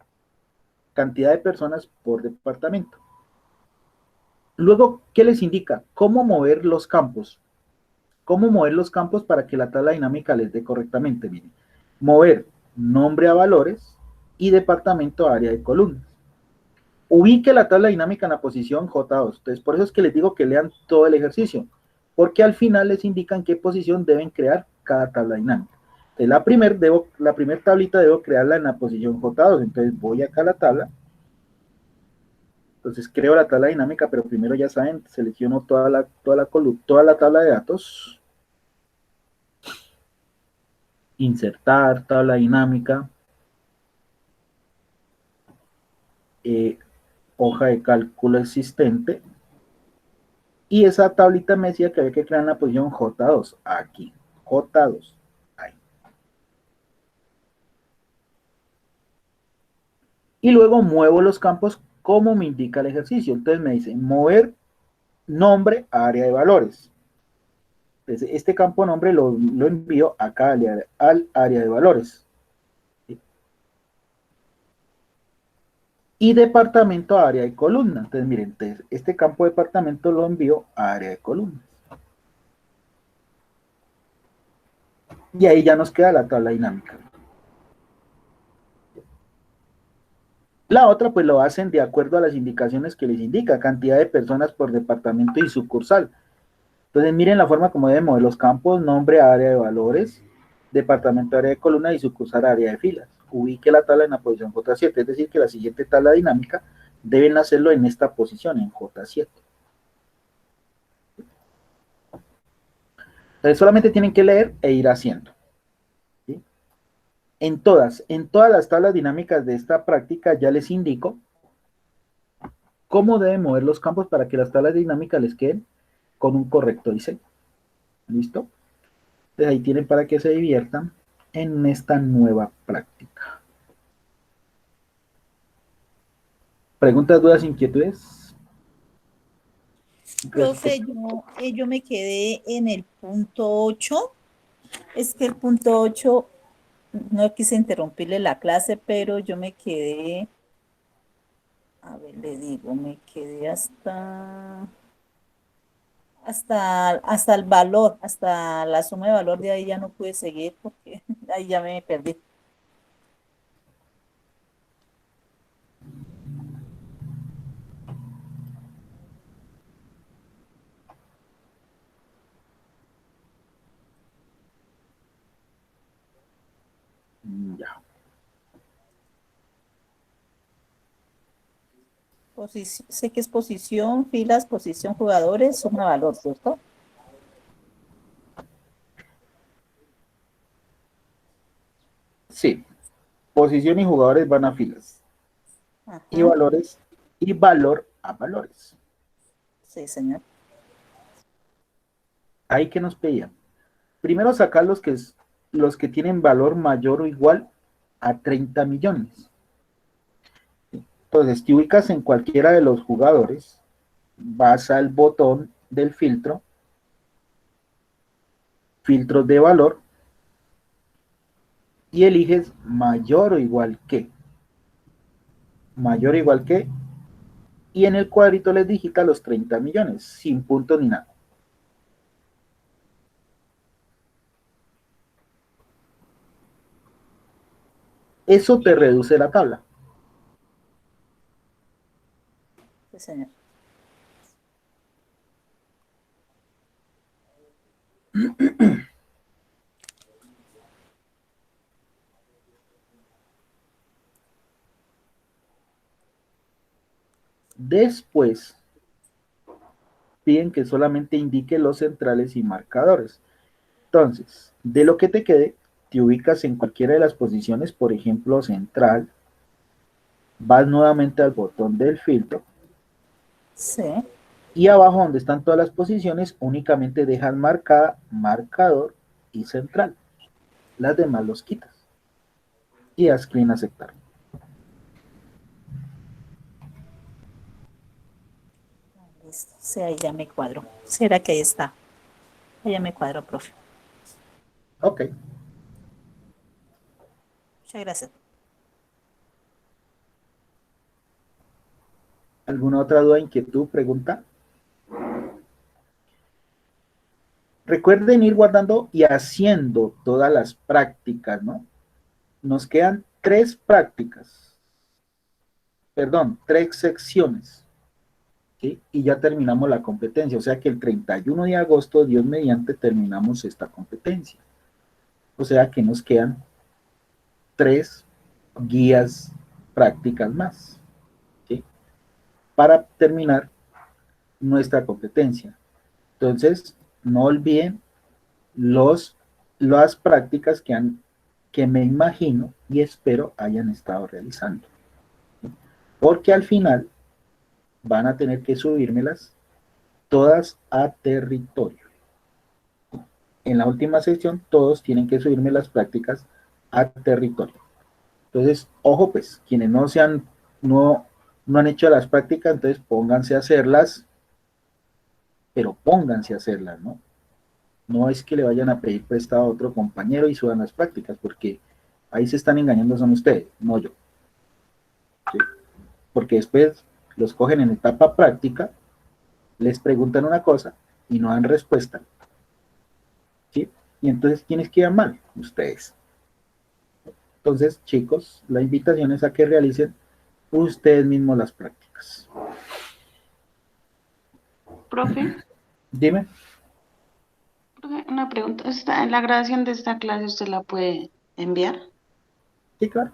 Cantidad de personas por departamento. Luego, ¿qué les indica? ¿Cómo mover los campos? ¿Cómo mover los campos para que la tabla dinámica les dé correctamente? Miren, mover nombre a valores y departamento a área de columnas. Ubique la tabla dinámica en la posición J2. Entonces, por eso es que les digo que lean todo el ejercicio, porque al final les indican qué posición deben crear cada tabla dinámica. Entonces, la primera tablita debo crearla en la posición J2. Entonces, voy acá a la tabla. Entonces, creo la tabla dinámica, pero primero ya saben, selecciono toda la tabla de datos. Insertar tabla dinámica. Hoja de cálculo existente. Y esa tablita me decía que había que crear en la posición J2. Aquí. J2. Ahí. Y luego muevo los campos como me indica el ejercicio. Entonces me dice mover nombre a área de valores. Entonces, este campo nombre lo envío acá al área de valores. Y departamento a área de columna. Entonces, miren, este campo departamento lo envío a área de columnas. Y ahí ya nos queda la tabla dinámica. La otra, pues lo hacen de acuerdo a las indicaciones que les indica, cantidad de personas por departamento y sucursal. Entonces, miren la forma como deben mover los campos, nombre, área de valores, departamento, área de columna y sucursal, área de filas. Ubique la tabla en la posición J7, es decir, que la siguiente tabla dinámica deben hacerlo en esta posición, en J7. Entonces, solamente tienen que leer e ir haciendo. ¿Sí? En todas las tablas dinámicas de esta práctica ya les indico cómo deben mover los campos para que las tablas dinámicas les queden con un correcto diseño. ¿Listo? Entonces ahí tienen para que se diviertan en esta nueva práctica. ¿Preguntas, dudas, inquietudes? Profe, yo me quedé en el punto 8. Es que el punto 8 no quise interrumpirle la clase, pero yo me quedé, a ver, le digo, me quedé hasta el valor, hasta la suma de valor. De ahí ya no pude seguir porque ahí ya me perdí. Ya. Sé que es posición, filas, posición, jugadores, suma valor, ¿cierto? Sí. Posición y jugadores van a filas. Ajá. Y valores y valor a valores. Sí, señor. Ahí que nos pedían. Primero sacar los que tienen valor mayor o igual a 30 millones. Entonces, te ubicas en cualquiera de los jugadores, vas al botón del filtro, filtros de valor, y eliges mayor o igual que. Mayor o igual que, y en el cuadrito les digita los 30 millones, sin punto ni nada. Eso te reduce la tabla. Sí, señor. Después, piden que solamente indique los centrales y marcadores. Entonces, de lo que te quede, te ubicas en cualquiera de las posiciones, por ejemplo, central, vas nuevamente al botón del filtro, Sí. y abajo donde están todas las posiciones, únicamente dejas marcada, marcador y central. Las demás los quitas. Y das clic en aceptar. Listo. Sí, ahí ya me cuadro. ¿Será que ahí está? Ahí ya me cuadro, profe. Ok. Muchas gracias. ¿Alguna otra duda, inquietud, pregunta? recuerden ir guardando y haciendo todas las prácticas, ¿no? Nos quedan 3 prácticas, perdón, 3 secciones, ¿sí? Y ya terminamos la competencia, o sea que el 31 de agosto, Dios mediante, terminamos esta competencia. O sea que nos quedan 3 guías prácticas más, ¿sí? Para terminar nuestra competencia. Entonces, no olviden las prácticas que me imagino y espero hayan estado realizando. Porque al final van a tener que subírmelas todas a territorio. En la última sección, todos tienen que subirme las prácticas a territorio. Entonces, ojo pues, quienes no han hecho las prácticas, entonces pónganse a hacerlas, pero pónganse a hacerlas, ¿no? No es que le vayan a pedir prestado a otro compañero y suban las prácticas, porque ahí se están engañando, son ustedes, no yo. ¿Sí? Porque después los cogen en etapa práctica, les preguntan una cosa y no dan respuesta. ¿Sí? Y entonces, ¿quiénes quedan mal? Ustedes. Entonces, chicos, la invitación es a que realicen ustedes mismos las prácticas. Profe, Dime. una pregunta. ¿En la grabación de esta clase usted la puede enviar? Sí, claro.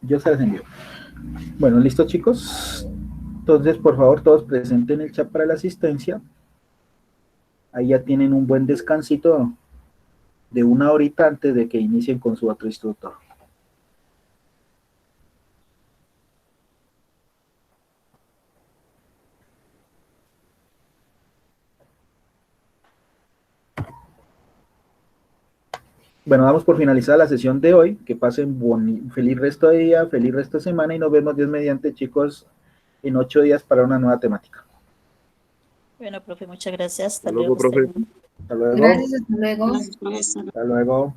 Yo se las envío. Bueno, listo, chicos. Entonces, por favor, todos presenten el chat para la asistencia. Ahí ya tienen un buen descansito de 1 horita antes de que inicien con su otro instructor. Bueno, damos por finalizada la sesión de hoy. Que pasen feliz resto de día, feliz resto de semana y nos vemos Dios mediante, chicos, en 8 días para una nueva temática. Bueno, profe, muchas gracias. Hasta Hasta luego, luego. profe. Hasta luego. Gracias, hasta luego. Gracias, profesor. Hasta luego.